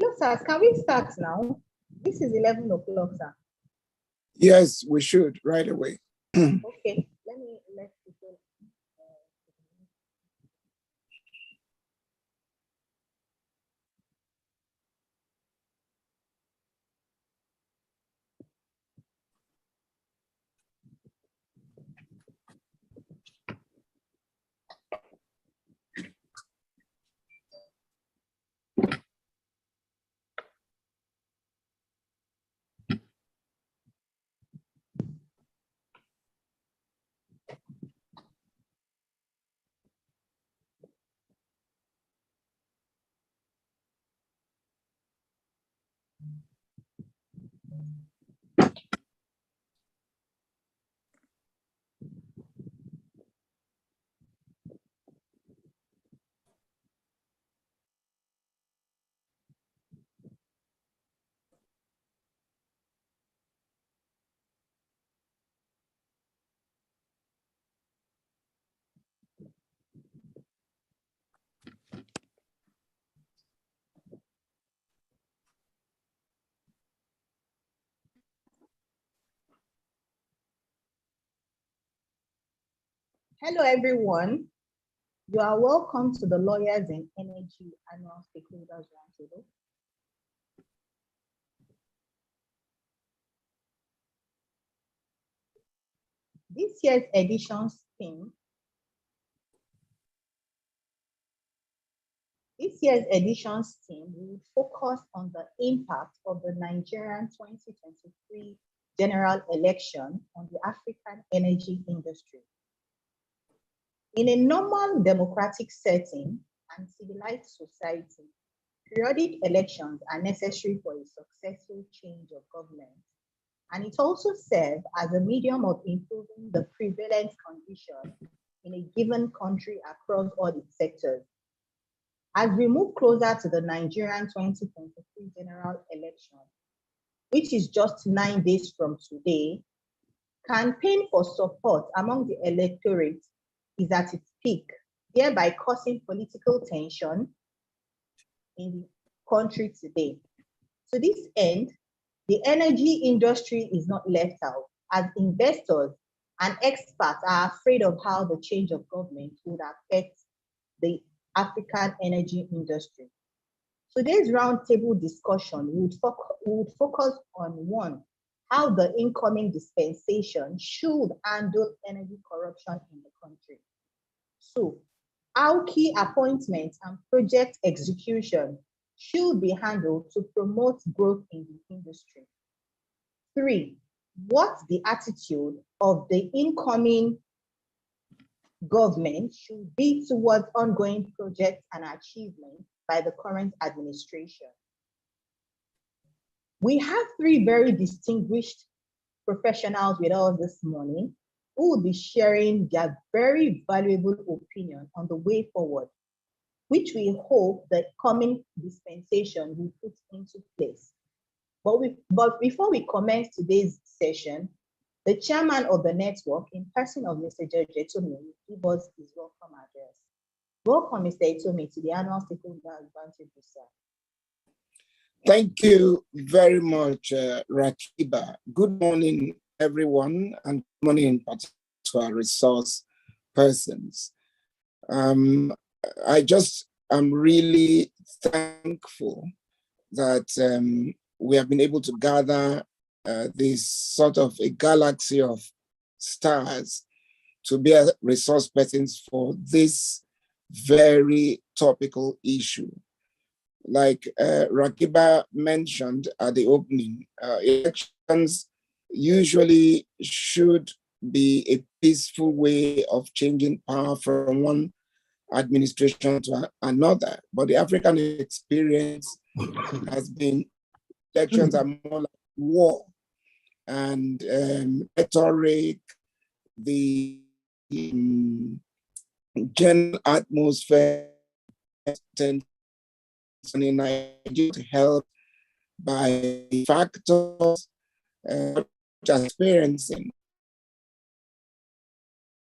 Hello, sir. Can we start now? This is 11 o'clock, sir. Yes, we should right away. Okay, let's begin. Hello, everyone. You are welcome to the Lawyers in Energy Annual Stakeholders Roundtable. This year's edition's theme will focus on the impact of the Nigerian 2023 general election on the African energy industry. In a normal democratic setting and civilized society, periodic elections are necessary for a successful change of government, and it also serves as a medium of improving the prevalent condition in a given country across all its sectors. As we move closer to the Nigerian 2023 general election, which is just 9 days from today, campaign for support among the electorate is at its peak, thereby causing political tension in the country today. To this end, the energy industry is not left out, as investors and experts are afraid of how the change of government would affect the African energy industry. Today's roundtable discussion would focus on one, how the incoming dispensation should handle energy corruption in the country. Two, how key appointments and project execution should be handled to promote growth in the industry. Three, what the attitude of the incoming government should be towards ongoing projects and achievements by the current administration. We have three very distinguished professionals with us this morning who will be sharing their very valuable opinion on the way forward, which we hope the coming dispensation will put into place. But before we commence today's session, the chairman of the network, in person of Mr. George Etomi, will give us his welcome address. Welcome, Mr. Etomi, to the annual stakeholder roundtable, sir. Thank you very much, Rakiba. Good morning, everyone, and good morning in particular to our resource persons. I'm really thankful that we have been able to gather this sort of a galaxy of stars to be resource persons for this very topical issue. Like Rakiba mentioned at the opening, elections usually should be a peaceful way of changing power from one administration to another. But the African experience has been elections are more like war and rhetoric, the general atmosphere in Nigeria to help by factors experiencing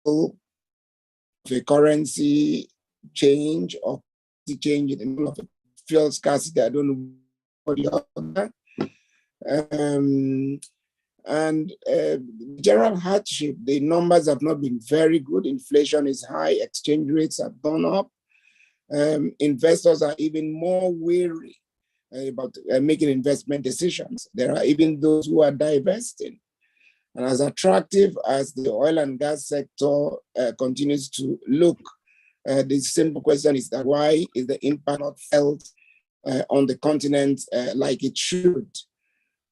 the currency change or the change in the of fuel scarcity. I don't know for the other. And general hardship, the numbers have not been very good. Inflation is high, exchange rates have gone up. Investors are even more wary about making investment decisions. There are even those who are divesting. And as attractive as the oil and gas sector continues to look, the simple question is that why is the impact not felt on the continent like it should?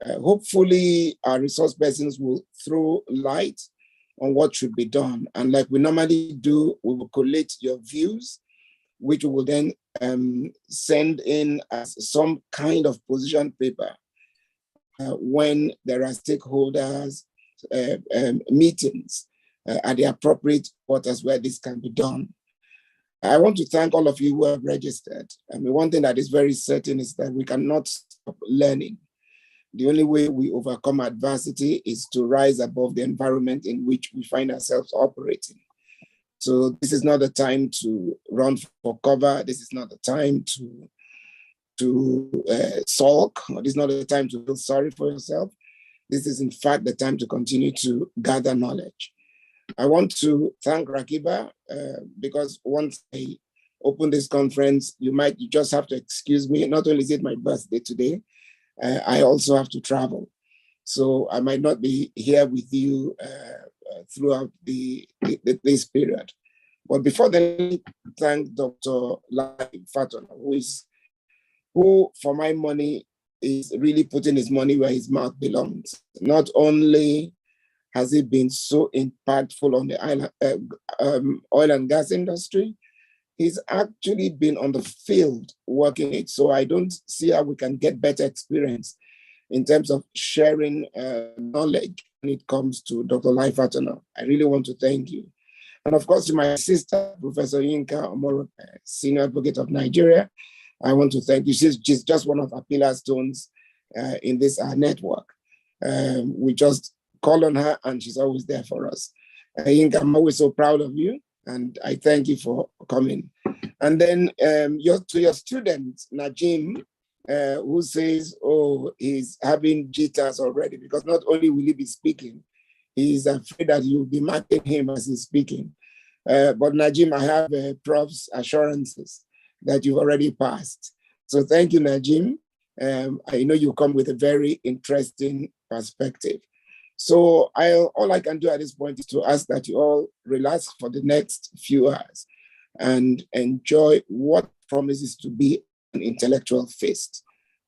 Hopefully, our resource persons will throw light on what should be done. And like we normally do, we will collate your views, which we will then send in as some kind of position paper when there are stakeholders meetings at the appropriate quarters where this can be done. I want to thank all of you who have registered. I mean, one thing that is very certain is that we cannot stop learning. The only way we overcome adversity is to rise above the environment in which we find ourselves operating. So this is not the time to run for cover. This is not the time to sulk. Or this is not the time to feel sorry for yourself. This is in fact the time to continue to gather knowledge. I want to thank Rakiba because once I open this conference, you just have to excuse me. Not only is it my birthday today, I also have to travel. So I might not be here with you throughout this period. But before then, thank Dr. Lai Fatona, who for my money is really putting his money where his mouth belongs. Not only has he been so impactful on the oil and gas industry, he's actually been on the field working it. So I don't see how we can get better experience in terms of sharing knowledge when it comes to Dr. Lai Fatona. I really want to thank you. And of course, to my sister, Professor Yinka Omoro, Senior Advocate of Nigeria, I want to thank you. She's just one of our pillar stones in this network. We just call on her and she's always there for us. Yinka, I'm always so proud of you and I thank you for coming. And then to your student, Najim, who says, oh, he's having jitters already because not only will he be speaking, he's afraid that you'll be marking him as he's speaking. But Najim, I have Prof's assurances that you've already passed. So thank you, Najim. I know you come with a very interesting perspective. So all I can do at this point is to ask that you all relax for the next few hours and enjoy what promises to be an intellectual feast.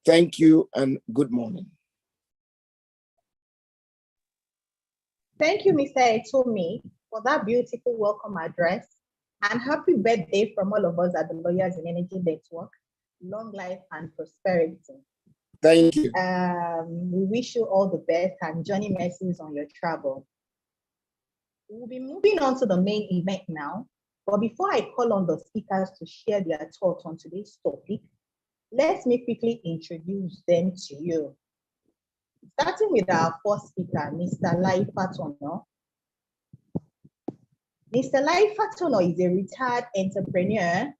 Thank you and good morning. Thank you, Mr. Etomi, for that beautiful welcome address. And happy birthday from all of us at the Lawyers in Energy Network. Long life and prosperity. Thank you. We wish you all the best and journey mercies on your travel. We'll be moving on to the main event now. But before I call on the speakers to share their thoughts on today's topic, let me quickly introduce them to you. Starting with our first speaker, Mr. Lai Fatona. Mr. Lai Fatona is a retired entrepreneur.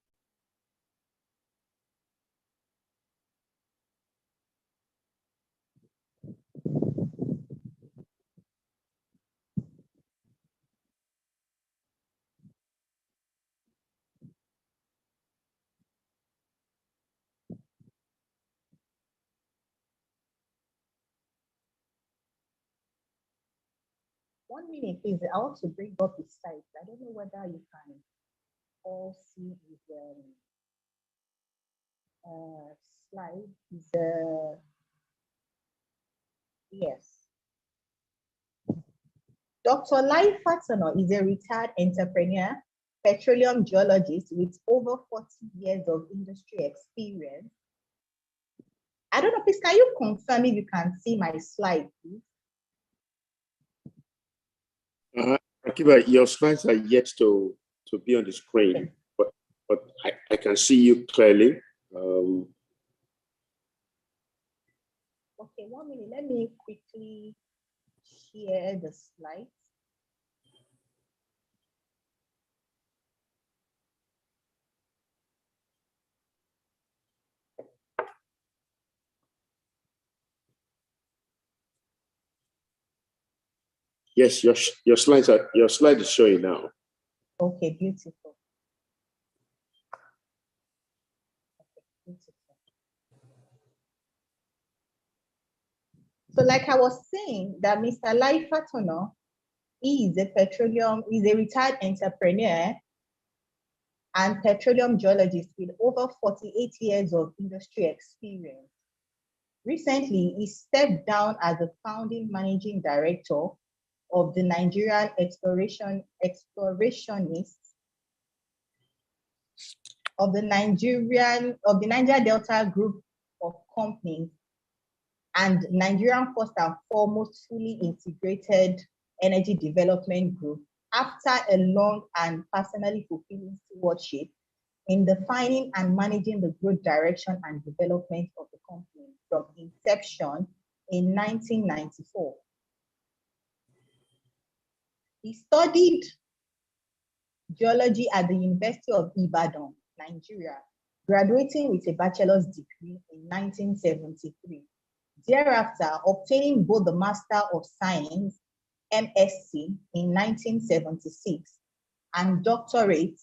One minute, please. I want to bring up his site. I don't know whether you can all see his slide. Yes. Dr. Lai Fatona is a retired entrepreneur, petroleum geologist with over 40 years of industry experience. I don't know, please, can you confirm if you can see my slide, please? Akiba, your slides are yet to be on the screen, okay. but I can see you clearly. Okay, 1 minute. Let me quickly share the slides. Yes, your slide is showing now. Okay, beautiful. Okay, beautiful. So like I was saying, that Mr. Lai Fatono is a retired entrepreneur and petroleum geologist with over 48 years of industry experience. Recently, he stepped down as the founding managing director of the Nigerian of the Niger Delta Group of companies and Nigerian first and foremost fully integrated energy development group after a long and personally fulfilling stewardship in defining and managing the growth direction and development of the company from inception in 1994. He studied geology at the University of Ibadan, Nigeria, graduating with a bachelor's degree in 1973. Thereafter, obtaining both the Master of Science, MSc, in 1976 and doctorate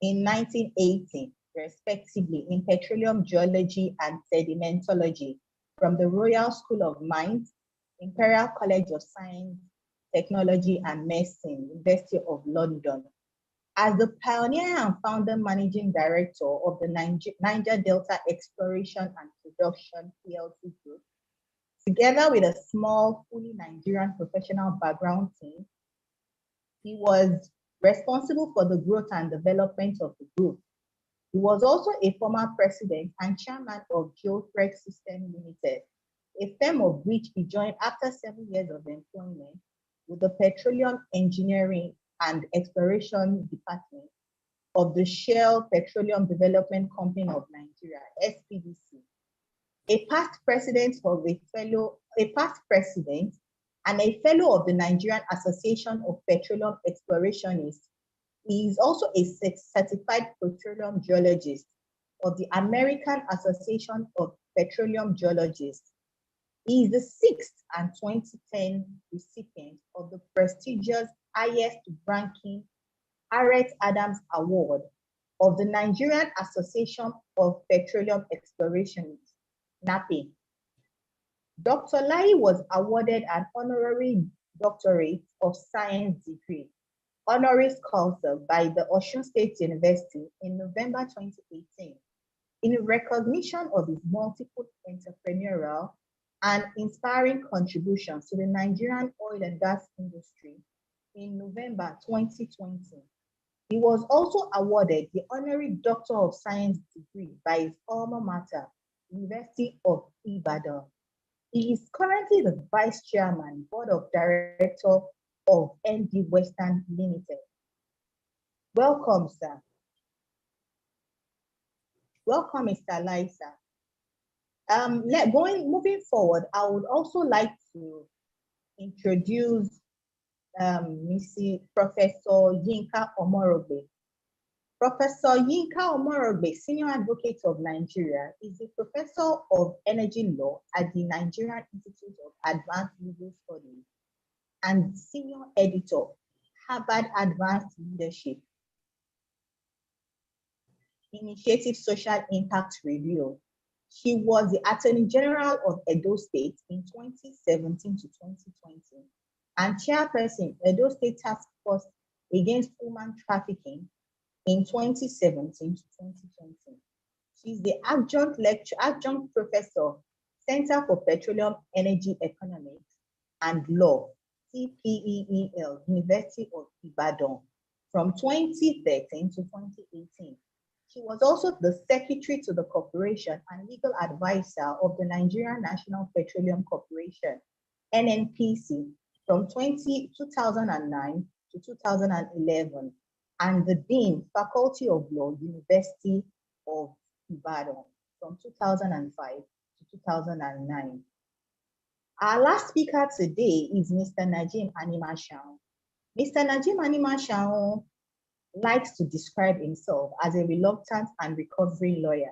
in 1980, respectively, in petroleum geology and sedimentology from the Royal School of Mines, Imperial College of Science, Technology and Medicine, University of London. As the pioneer and founder managing director of the Niger Delta Exploration and Production PLC Group, together with a small, fully Nigerian professional background team, he was responsible for the growth and development of the group. He was also a former president and chairman of Geothreg System Limited, a firm of which he joined after 7 years of employment with the Petroleum Engineering and Exploration Department of the Shell Petroleum Development Company of Nigeria, SPDC. A past president and a fellow of the Nigerian Association of Petroleum Explorationists. He is also a certified petroleum geologist of the American Association of Petroleum Geologists. He is the 6th and 2010 recipient of the prestigious highest ranking Harriet Adams Award of the Nigerian Association of Petroleum Explorationists, NAPE. Dr. Lai was awarded an honorary doctorate of science degree, honoris causa, by the Osun State University in November 2018 in recognition of his multiple entrepreneurial and inspiring contributions to the Nigerian oil and gas industry in November 2020. He was also awarded the honorary Doctor of Science degree by his alma mater, University of Ibadan. He is currently the Vice Chairman, Board of Director of ND Western Limited. Welcome, sir. Welcome, Mr. Lai, sir. Moving forward, I would also like to introduce Professor Yinka Omorogbe. Professor Yinka Omorogbe, Senior Advocate of Nigeria, is a professor of energy law at the Nigerian Institute of Advanced Legal Studies and senior editor, Harvard Advanced Leadership Initiative Social Impact Review. She was the Attorney General of Edo State in 2017 to 2020 and chairperson Edo State Task Force Against Human Trafficking in 2017 to 2020. She's the adjunct professor, Center for Petroleum Energy Economics and Law, CPEEL, University of Ibadan, from 2013 to 2018. She was also the secretary to the corporation and legal advisor of the Nigerian National Petroleum Corporation, NNPC, from 2009 to 2011, and the Dean, Faculty of Law, University of Ibadan, from 2005 to 2009. Our last speaker today is Mr. Najim Animashaun. Mr. Najim Animashaun likes to describe himself as a reluctant and recovering lawyer.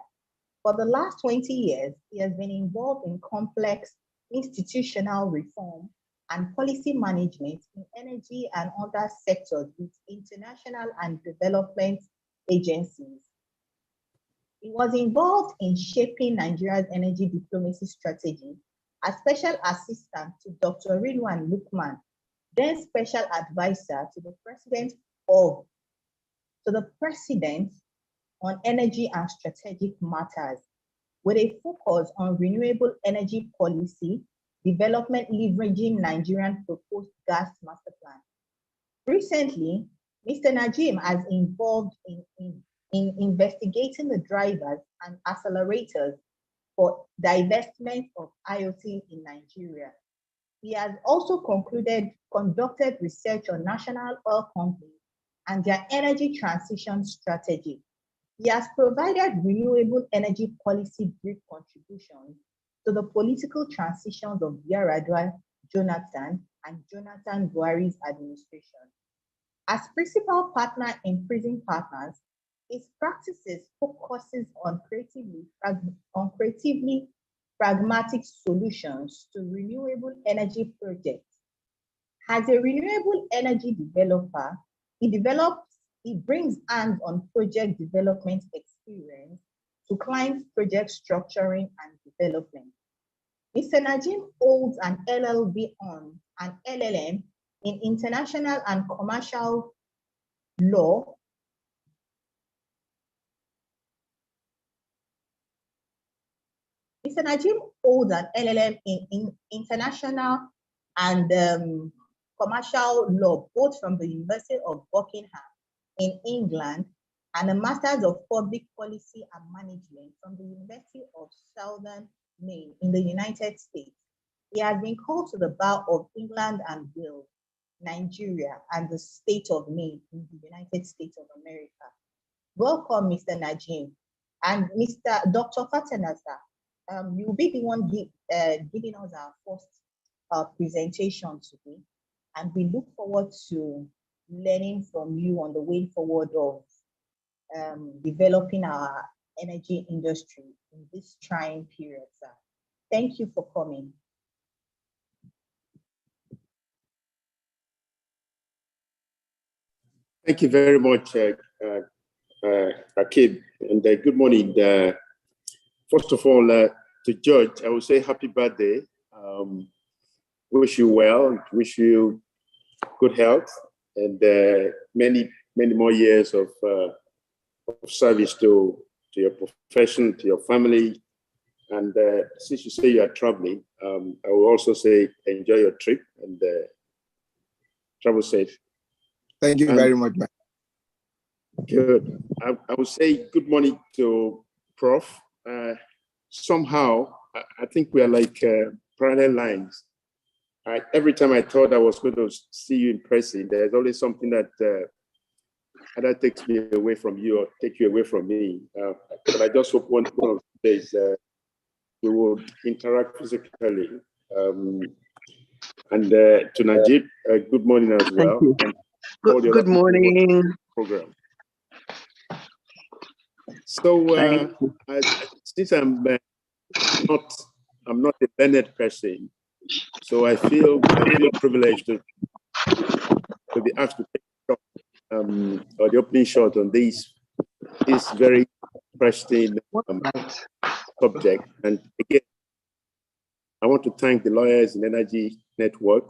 For the last 20 years, he has been involved in complex institutional reform and policy management in energy and other sectors with international and development agencies. He was involved in shaping Nigeria's energy diplomacy strategy as special assistant to Dr. Ridwan Lukman, then special advisor to the president on energy and strategic matters, with a focus on renewable energy policy development leveraging Nigerian proposed gas master plan. Recently, Mr. Najim has involved in investigating the drivers and accelerators for divestment of IoT in Nigeria. He has also conducted research on national oil companies and their energy transition strategy. He has provided renewable energy policy brief contributions to the political transitions of Yar'Adua Jonathan and Jonathan Buhari's administration. As principal partner in Prison Partners, his practices focuses on creatively pragmatic solutions to renewable energy projects. As a renewable energy developer, he brings hands-on project development experience to clients' project structuring and development. Mr. Najim holds an LLB on an LLM in international and commercial law. Mr. Najim holds an LLM in international and commercial law, both from the University of Buckingham in England and a Master's of Public Policy and Management from the University of Southern Maine in the United States. He has been called to the bar of England and Wales, Nigeria, and the state of Maine in the United States of America. Welcome, Mr. Najim. And Mr. Dr. Fatanasa, you'll be the one giving us our first presentation today. And we look forward to learning from you on the way forward of developing our energy industry in this trying period, sir. Thank you for coming. Thank you very much, Akib, and good morning. First of all, to George, I will say happy birthday. Wish you well, wish you good health, and many more years of service to your profession, to your family. And since you say you are traveling, I will also say enjoy your trip and travel safe. Thank you very much, man. Good. I would say good morning to Prof. Somehow, I think we are like parallel lines. Every time I thought I was going to see you in person, there's always something that either takes me away from you or take you away from me. But I just hope one of these days we will interact physically. And to Najib, good morning as well. Good morning. Program. So since I'm not a learned person, so I feel privileged to be asked to take or the opening shot on this very interesting subject. And again, I want to thank the Lawyers in Energy Network,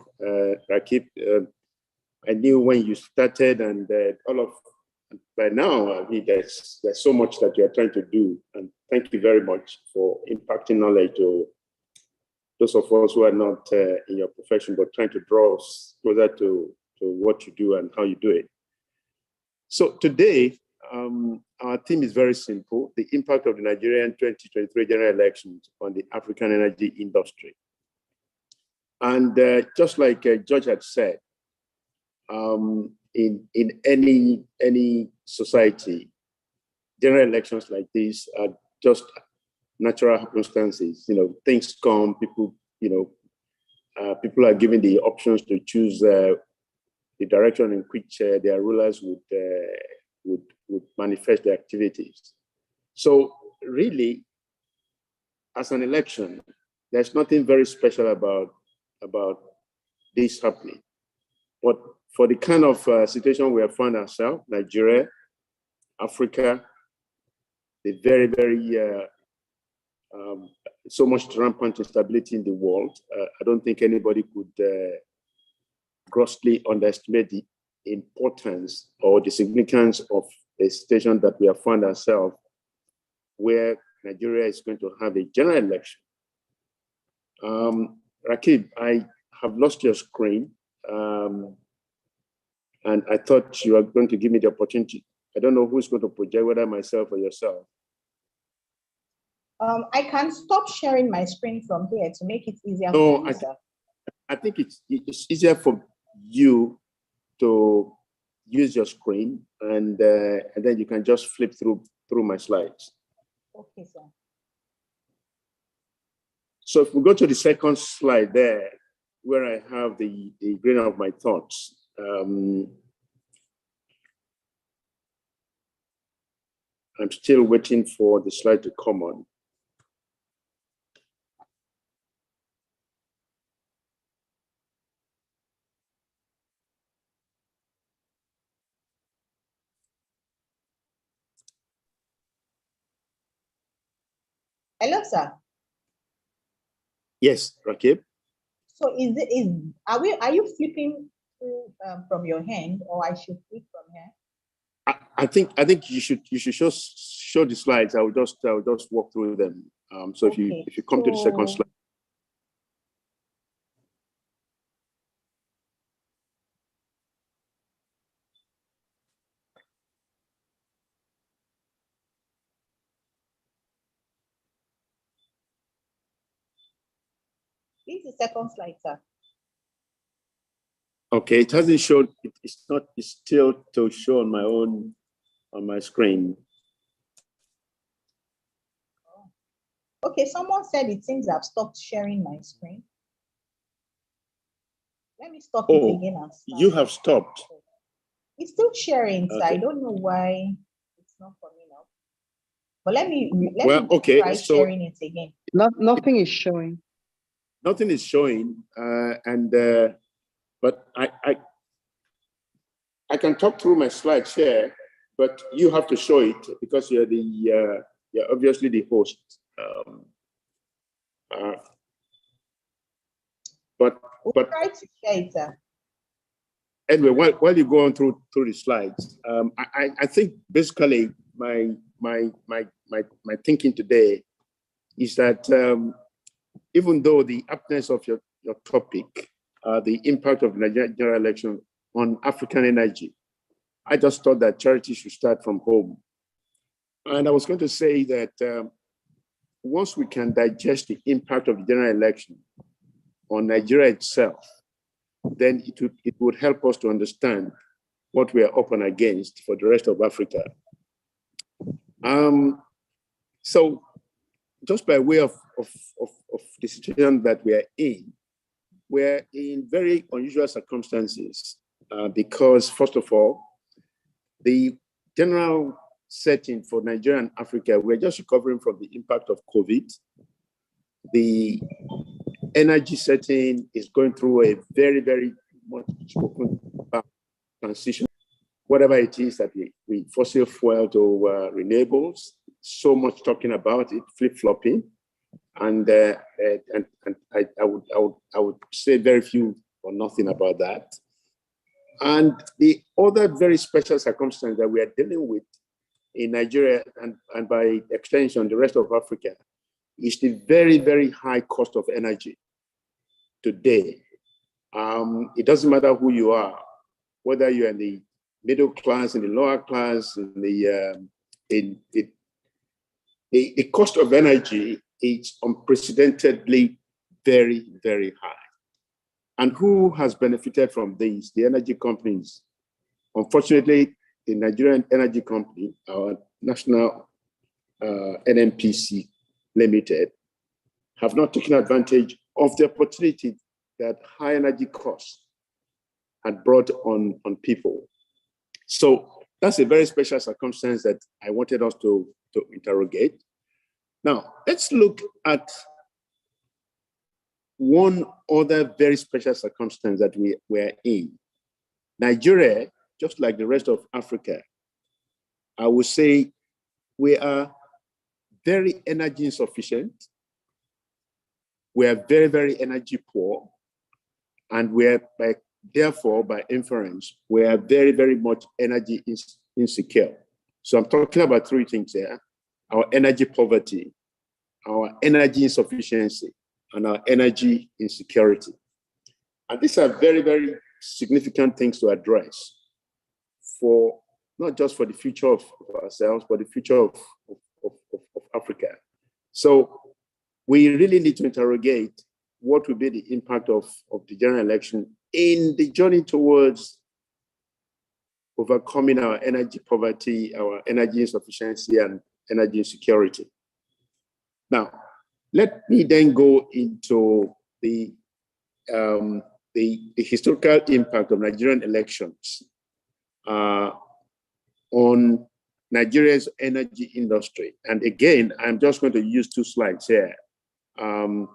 Rakib. I knew when you started, and by now, I mean, there's so much that you're trying to do. And thank you very much for impacting knowledge to those of us who are not in your profession, but trying to draw us closer to what you do and how you do it. So today, our theme is very simple: the impact of the Nigerian 2023 general elections on the African energy industry. And just like George had said, in any society, general elections like this are just natural circumstances. You know, things come, people, people are given the options to choose the direction in which their rulers would manifest their activities. So really, as an election, there's nothing very special about this happening. But for the kind of situation we have found ourselves, Nigeria, Africa, the very, very so much rampant instability in the world, I don't think anybody could grossly underestimate the importance or the significance of the situation that we have found ourselves, where Nigeria is going to have a general election. Rakib, I have lost your screen, and I thought you were going to give me the opportunity. I don't know who's going to project, whether myself or yourself. I can stop sharing my screen from here to make it easier No, for you, sir. I think it's easier for you to use your screen, and then you can just flip through my slides. Okay, sir. So if we go to the second slide there, where I have the grain of my thoughts. I'm still waiting for the slide to come on. Hello, sir. Yes, Rakib. So are you flipping through from your hand, or I should flip from here? I think you should show the slides. I will just walk through them. So Okay, if you come to the second slide. This is the second slide, sir. Okay, it hasn't shown. It's not. It's still to show on my screen. Okay, someone said it seems I've stopped sharing my screen. Let me stop it again. And start. You have stopped. It's still sharing, so Okay. I don't know why it's not coming up. But let me try sharing it again. Nothing is showing. Nothing is showing, but I can talk through my slides here, but you have to show it because you're obviously the host. But try to share it, sir. Anyway, while you go on through the slides, I think basically my thinking today is that even though the aptness of your topic, the impact of the Nigerian general election on African energy, I just thought that charity should start from home. And I was going to say that once we can digest the impact of the general election on Nigeria itself, then it would help us to understand what we are up and against for the rest of Africa. So just by way of the situation that we are in, we're in very unusual circumstances because, first of all, the general setting for Nigeria and Africa, we're just recovering from the impact of COVID. The energy setting is going through a very, very much spoken about transition, whatever it is that we fossil fuel to renewables, so much talking about it, flip-flopping. And I would say very few or nothing about that. And the other very special circumstance that we are dealing with in Nigeria and by extension, the rest of Africa, is the very, very high cost of energy today. It doesn't matter who you are, whether you're in the middle class, in the lower class, the cost of energy is unprecedentedly very, very high. And who has benefited from this? The energy companies. Unfortunately, the Nigerian Energy Company, our national NNPC Limited, have not taken advantage of the opportunity that high energy costs had brought on people. So that's a very special circumstance that I wanted us to interrogate. Now, let's look at one other very special circumstance that we're in. Nigeria, just like the rest of Africa, I would say we are very energy insufficient. We are very, very energy poor. And we are, therefore, by inference, we are very, very much energy insecure. So I'm talking about three things here: our energy poverty, our energy insufficiency, and our energy insecurity. And these are very, very significant things to address for not just for the future of ourselves, but the future of Africa. So we really need to interrogate what will be the impact of the general election in the journey towards overcoming our energy poverty, our energy insufficiency, and energy insecurity. Now, let me then go into the historical impact of Nigerian elections on Nigeria's energy industry. And again, I'm just going to use two slides here,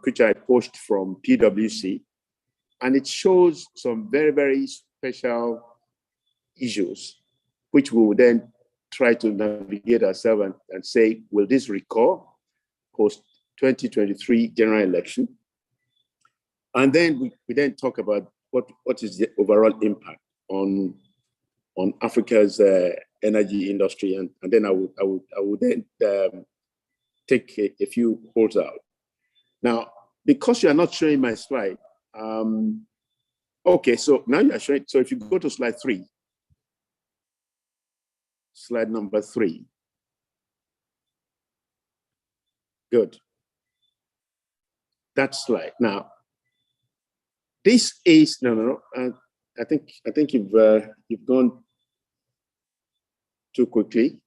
which I posted from PwC. And it shows some very, very special issues, which we will then try to navigate ourselves and say, will this recur post-2023 general election? And then we then talk about what is the overall impact on Africa's energy industry, and then I would then take a few holes out. Now, because you are not showing my slide, okay, so now you are showing. So if you go to slide 3, slide number 3, good. That slide. Now, this is no. I think you've gone too quickly.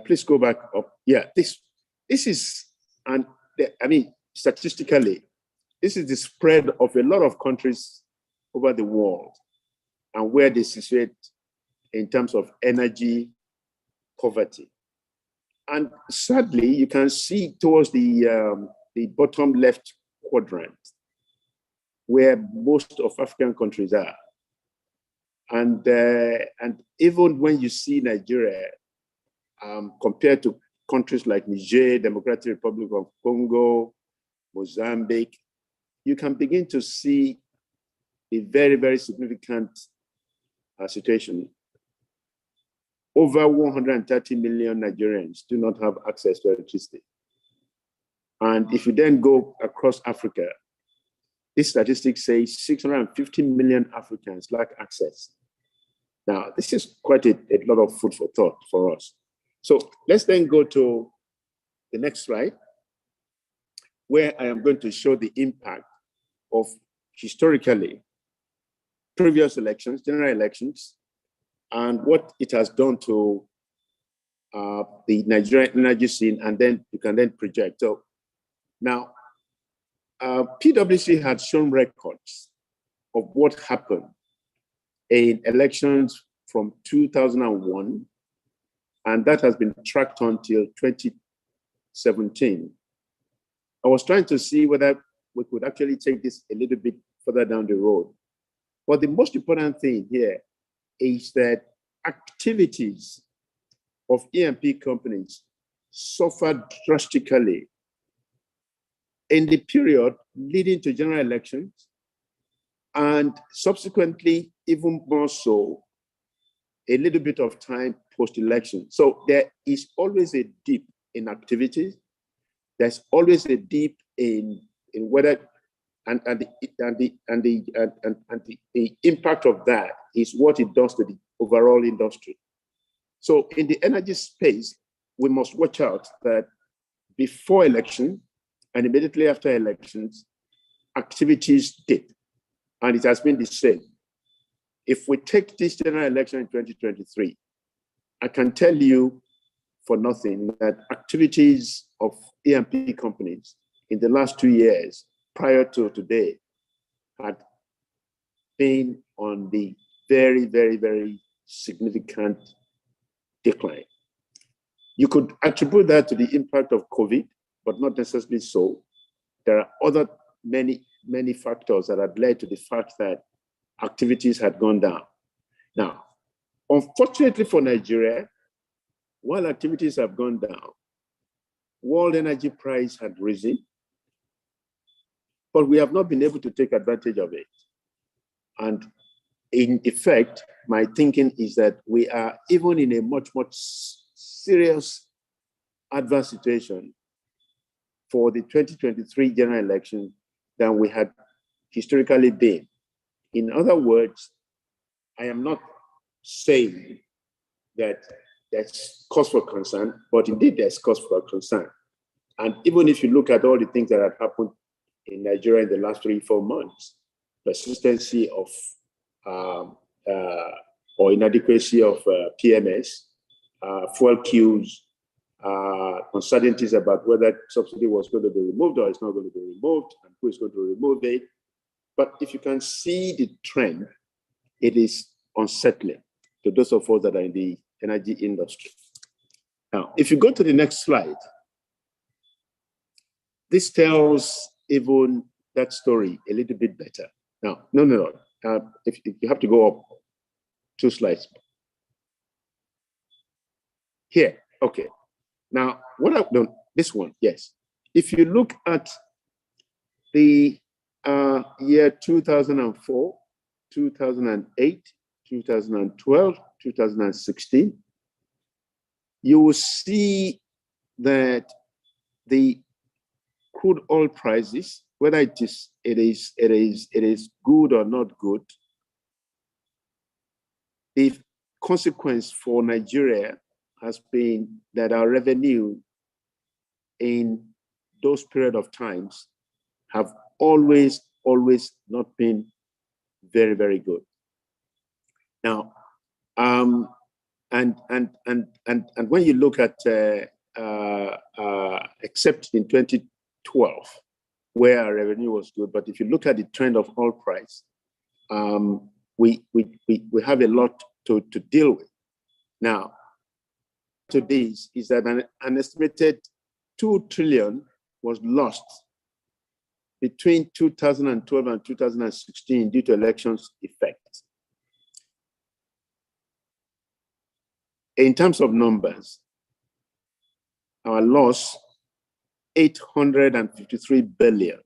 Please go back up. Yeah, this is, and I mean, statistically, this is the spread of a lot of countries over the world and where they situate in terms of energy poverty. And sadly, you can see towards the bottom left quadrant where most of African countries are. And even when you see Nigeria compared to countries like Niger, Democratic Republic of Congo, Mozambique, you can begin to see a very, very significant situation. Over 130 million Nigerians do not have access to electricity. And if you then go across Africa, this statistic says 650 million Africans lack access. Now, this is quite a lot of food for thought for us. So let's then go to the next slide, where I am going to show the impact of historically previous elections, general elections, and what it has done to the Nigerian energy scene, and then you can then project. So now, PwC had shown records of what happened in elections from 2001, and that has been tracked until 2017. I was trying to see whether we could actually take this a little bit further down the road. But the most important thing here is that activities of E&P companies suffered drastically in the period leading to general elections, and subsequently, even more so, a little bit of time post-election. So there is always a dip in activities. There's always a dip in whether and the impact of that is what it does to the overall industry. So in the energy space, we must watch out that before election and immediately after elections, activities dip, and it has been the same. If we take this general election in 2023, I can tell you for nothing that activities of E&P companies in the last 2 years prior to today had been on the very, very, very significant decline. You could attribute that to the impact of COVID, but not necessarily so. There are other many factors that had led to the fact that activities had gone down. Now, unfortunately for Nigeria, while activities have gone down, world energy price had risen, but we have not been able to take advantage of it. And in effect, my thinking is that we are even in a much serious adverse situation for the 2023 general election than we had historically been. In other words, I am not saying that there's cause for concern, but indeed there's cause for concern. And even if you look at all the things that have happened in Nigeria in the last 3-4 months, persistency of or inadequacy of PMS, fuel queues, uncertainties about whether subsidy was going to be removed or it's not going to be removed, and who is going to remove it. But if you can see the trend, it is unsettling to those of us that are in the energy industry. Now, if you go to the next slide, this tells even that story a little bit better. Now, no. If you have to go up 2 slides. Here, okay. Now, what I've done, this one, yes. If you look at the year 2004, 2008, 2012, 2016, you will see that the crude oil prices, whether it is good or not good, the consequence for Nigeria has been that our revenue in those period of times have always not been very, very good. Now, and when you look at except in 2012, where our revenue was good, but if you look at the trend of oil price, we have a lot to deal with. Now, to this is that an estimated 2 trillion was lost between 2012 and 2016 due to elections effect. In terms of numbers, our loss, 853 billion,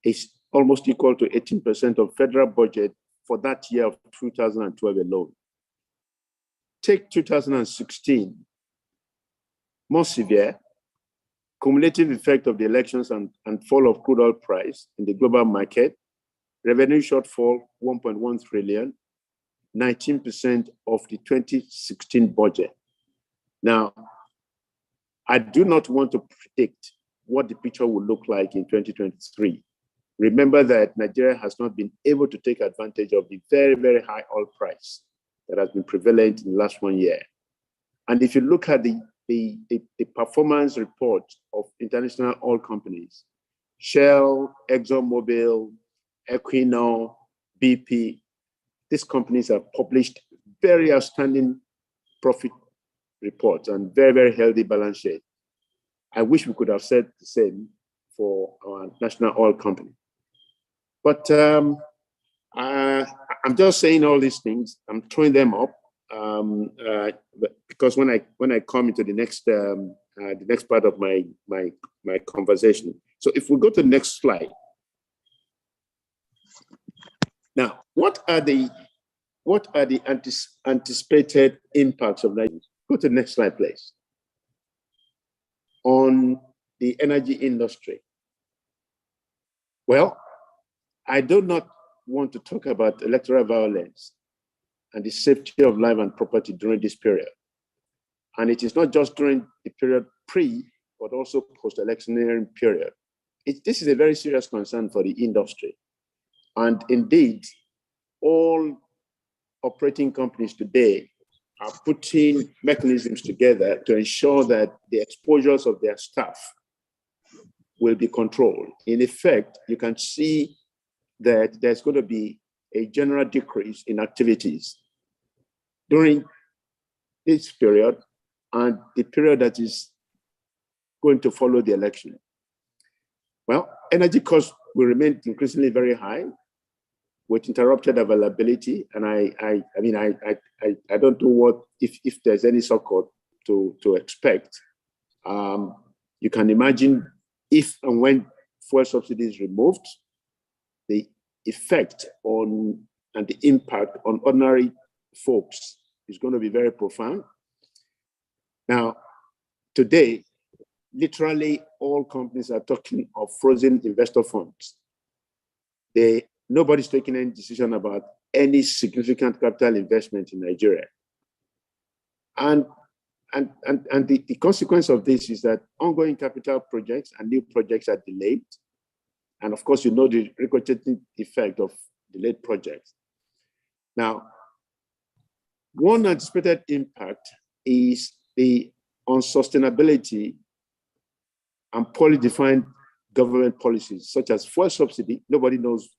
is almost equal to 18% of federal budget for that year of 2012 alone. Take 2016, more severe, cumulative effect of the elections and fall of crude oil price in the global market, revenue shortfall 1.1 trillion, 19% of the 2016 budget. Now, I do not want to predict what the picture will look like in 2023. Remember that Nigeria has not been able to take advantage of the very, very high oil price that has been prevalent in the last 1 year. And if you look at the performance report of international oil companies, Shell, ExxonMobil, Equinor, BP, these companies have published very outstanding profit reports and very, very healthy balance sheet. I wish we could have said the same for our national oil company. But I'm just saying all these things. I'm throwing them up because when I come into the next part of my conversation. So if we go to the next slide. Now, what are the anticipated impacts of that? Go to the next slide, please. On the energy industry. Well, I do not want to talk about electoral violence and the safety of life and property during this period. And it is not just during the period pre, but also post-electionary period. This is a very serious concern for the industry. And indeed, all operating companies today are putting mechanisms together to ensure that the exposures of their staff will be controlled. In effect, you can see that there's going to be a general decrease in activities during this period and the period that is going to follow the election? Well, energy costs will remain increasingly very high with interrupted availability. And I don't know what, if there's any so-called to expect. You can imagine if and when fuel subsidy is removed, the effect on and the impact on ordinary folks is going to be very profound. Now, today, literally all companies are talking of frozen investor funds. Nobody's taking any decision about any significant capital investment in Nigeria. And the consequence of this is that ongoing capital projects and new projects are delayed. And of course, you know the ricocheting effect of delayed projects. Now, one anticipated impact is the unsustainability and poorly defined government policies, such as fuel subsidy. Nobody knows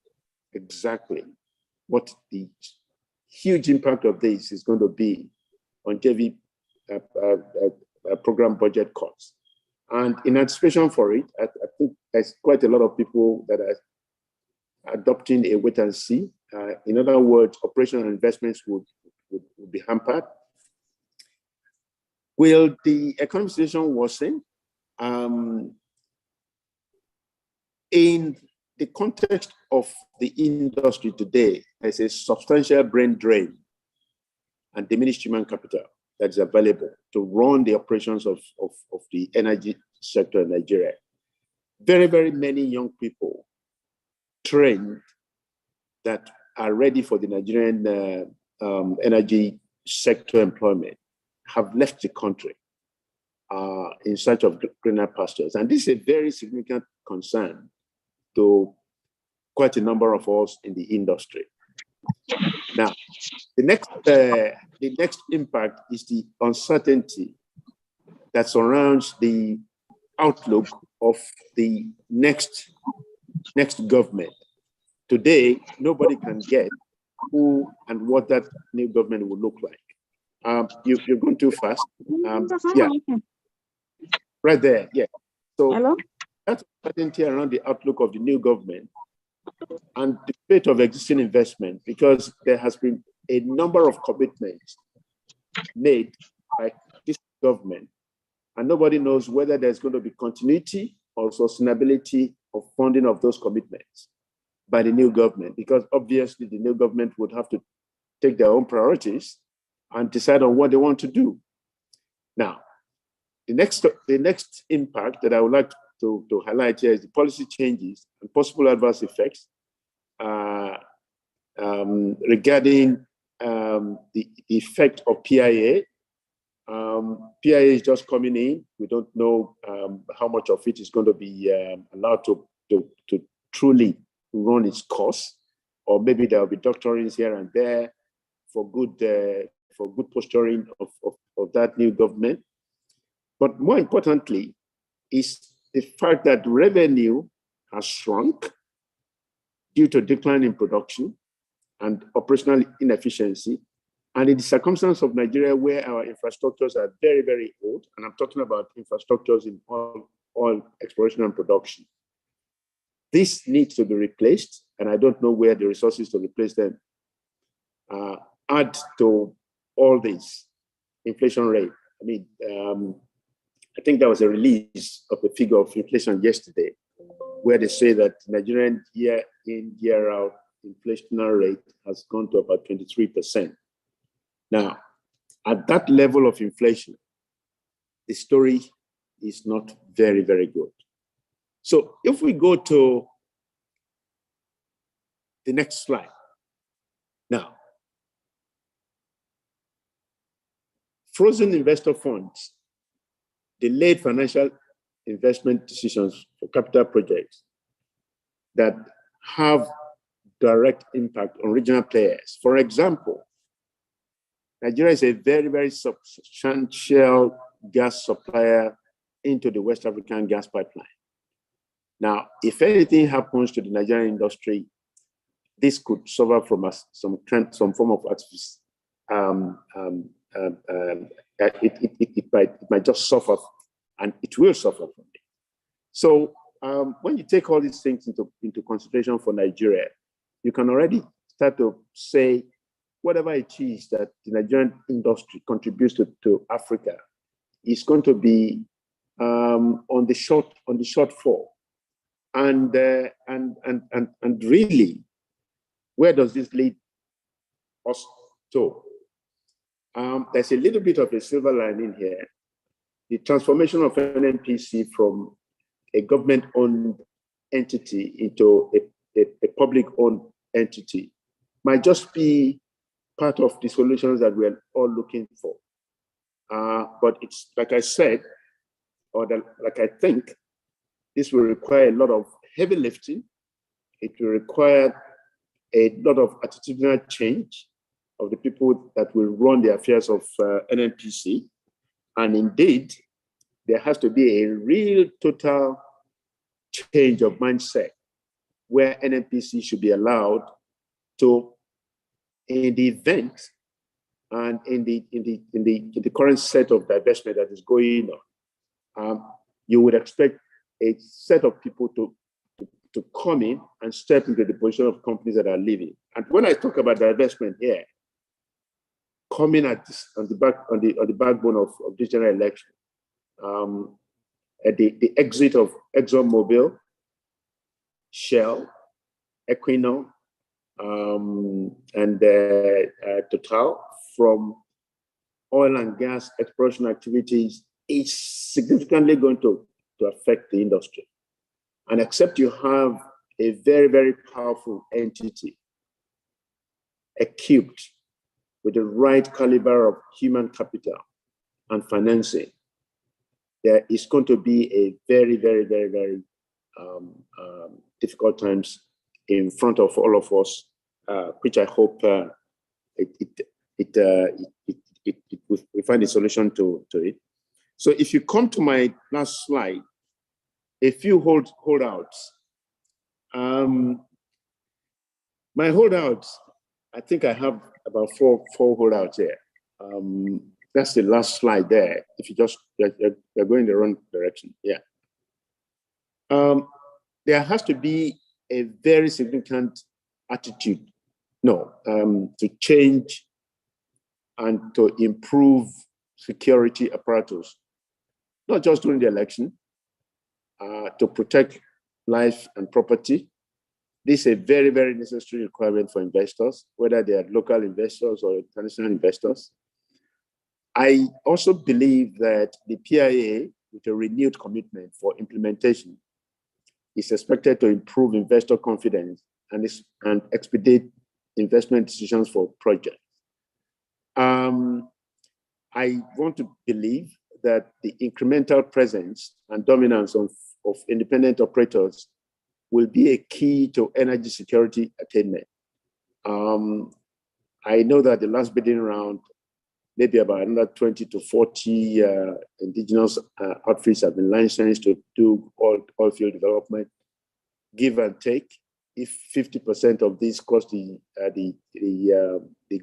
exactly what the huge impact of this is going to be on JV program budget cuts. And in anticipation for it, I think there's quite a lot of people that are adopting a wait and see. In other words, operational investments would be hampered. Will the economic situation worsen? In the context of the industry today, there's a substantial brain drain and diminished human capital that is available to run the operations of the energy sector in Nigeria. Very, very many young people trained that are ready for the Nigerian energy sector employment have left the country in search of greener pastures. And this is a very significant concern to quite a number of us in the industry. Now, the next impact is the uncertainty that surrounds the outlook of the next government. Today, nobody can get who and what that new government will look like. You're going too fast. Yeah, right there. Yeah. So hello? That's uncertainty around the outlook of the new government and the state of existing investment, because there has been a number of commitments made by this government, and nobody knows whether there's going to be continuity or sustainability of funding of those commitments by the new government, because obviously the new government would have to take their own priorities and decide on what they want to do. Now, the next impact that I would like to highlight here is the policy changes and possible adverse effects regarding the effect of PIA. PIA is just coming in. We don't know how much of it is going to be allowed to truly run its course, or maybe there will be doctrines here and there for good posturing of that new government. But more importantly is the fact that revenue has shrunk due to decline in production and operational inefficiency. And in the circumstance of Nigeria, where our infrastructures are very, very old, and I'm talking about infrastructures in oil exploration and production, this needs to be replaced, and I don't know where the resources to replace them. Add to all this inflation rate. I mean, I think there was a release of the figure of inflation yesterday, where they say that Nigerian year in, year out inflationary rate has gone to about 23%. Now, at that level of inflation, the story is not very, very good. So if we go to the next slide. Now, frozen investor funds, delayed financial investment decisions for capital projects that have direct impact on regional players. For example, Nigeria is a very, very substantial gas supplier into the West African gas pipeline. Now, if anything happens to the Nigerian industry, this could suffer from some form of artifice. It might just suffer and it will suffer from it. So when you take all these things into consideration for Nigeria, you can already start to say whatever it is that the Nigerian industry contributes to Africa is going to be on the shortfall. And really, where does this lead us to? There's a little bit of a silver lining here. The transformation of NNPC from a government-owned entity into a public-owned entity might just be part of the solutions that we're all looking for. But it's like I said, like I think, this will require a lot of heavy lifting. It will require a lot of attitudinal change of the people that will run the affairs of NNPC. And indeed, there has to be a real total change of mindset where NNPC should be allowed to, in the event and in the current set of divestment that is going on, you would expect a set of people to come in and step into the position of companies that are leaving. And when I talk about divestment here, coming at this, on the backbone of this general election, at the exit of ExxonMobil, Shell, Equinor, and Total from oil and gas exploration activities is significantly going to affect the industry. And except you have a very, very powerful entity equipped with the right caliber of human capital and financing, there is going to be a very, very, very, very difficult times in front of all of us, which I hope we find a solution to it. So if you come to my last slide, a few holdouts. My holdouts, I think I have about four holdouts here. That's the last slide there. If you just, you're going the wrong direction, yeah. There has to be a very significant attitude, to change and to improve security apparatus, not just during the election, to protect life and property. This is a very, very necessary requirement for investors, whether they are local investors or international investors. I also believe that the PIA, with a renewed commitment for implementation, is expected to improve investor confidence and expedite investment decisions for projects. I want to believe that the incremental presence and dominance of independent operators will be a key to energy security attainment. I know that the last bidding round, maybe about another 20 to 40 indigenous outfits have been licensed to do oil field development, give and take. If 50% of these cost the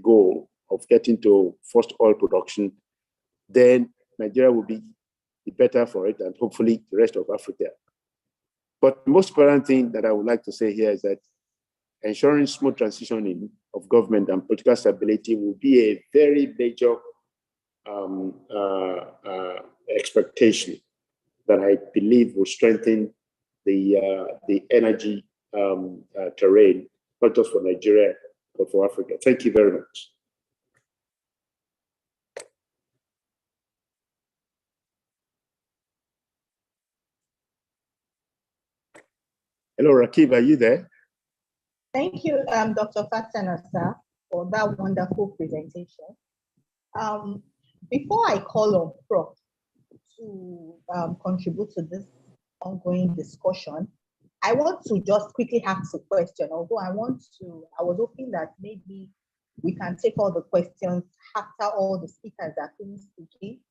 goal of getting to first oil production, then Nigeria will be better for it, and hopefully the rest of Africa. But the most important thing that I would like to say here is that ensuring smooth transitioning of government and political stability will be a very major expectation that I believe will strengthen the energy terrain, not just for Nigeria, but for Africa. Thank you very much. Hello, Rakib, are you there? Thank you, Dr. Fatana, sir, for that wonderful presentation. Before I call on Prof to contribute to this ongoing discussion, I want to just quickly ask a question, although I was hoping that maybe we can take all the questions after all the speakers are finished speaking.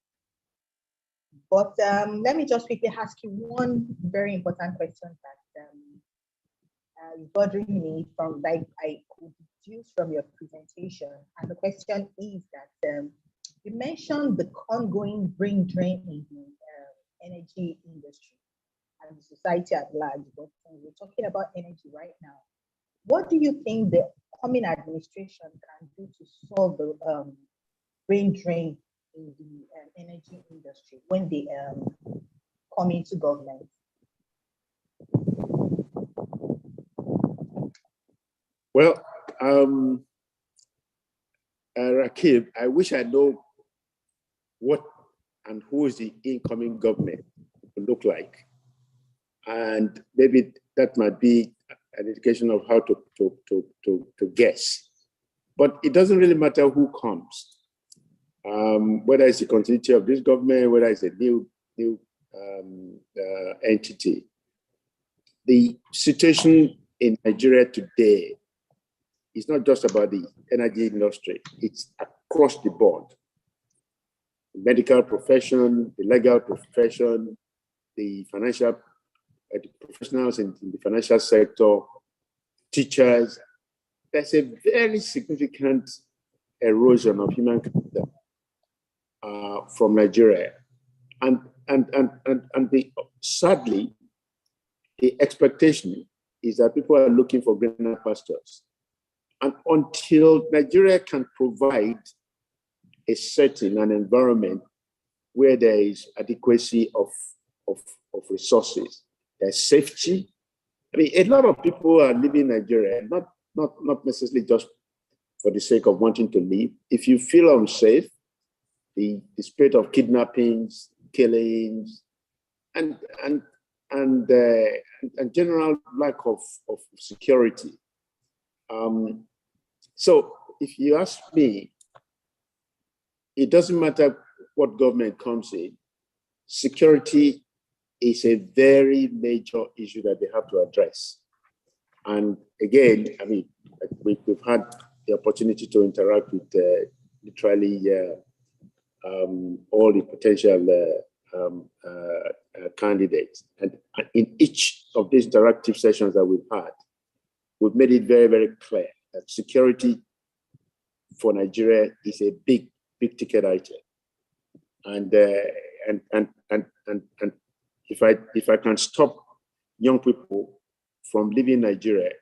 But let me just quickly ask you one very important question that is bothering me from, like, I could deduce from your presentation. And the question is that you mentioned the ongoing brain drain in the energy industry and the society at large. But we're talking about energy right now. What do you think the coming administration can do to solve the brain drain in the energy industry when they come into government? Well, Rakib, I wish I know what and who is the incoming government to look like. And maybe that might be an indication of how to guess. But it doesn't really matter who comes, whether it's the continuity of this government, whether it's a new entity. The situation in Nigeria today is not just about the energy industry, it's across the board. The medical profession, the legal profession, the financial the professionals in the financial sector, teachers. There's a very significant erosion of human capital from Nigeria. And sadly, the expectation is that people are looking for greener pastures. And until Nigeria can provide a setting, an environment where there is adequacy of resources, there's safety. I mean, a lot of people are living in Nigeria, not necessarily just for the sake of wanting to live. If you feel unsafe, the spirit of kidnappings, killings, and general lack of security. So if you ask me, it doesn't matter what government comes in, security is a very major issue that they have to address. And again, I mean, we've had the opportunity to interact with literally all the potential candidates. And in each of these interactive sessions that we've had, we've made it very, very clear that security for Nigeria is a big ticket item. And if I can stop young people from leaving Nigeria,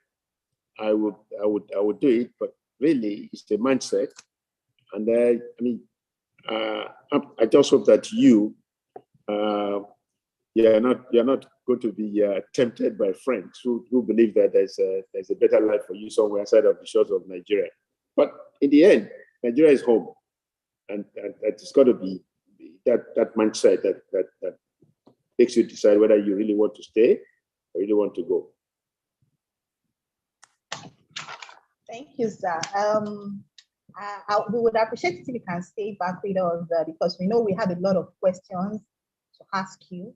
I would do it. But really, it's the mindset. And I mean, I just hope that you're not going to be tempted by friends who believe that there's a better life for you somewhere outside of the shores of Nigeria. But in the end, Nigeria is home, and it's got to be that mindset that makes you decide whether you really want to stay or really want to go. Thank you, sir. We would appreciate it if you can stay back with us because we know we have a lot of questions to ask you.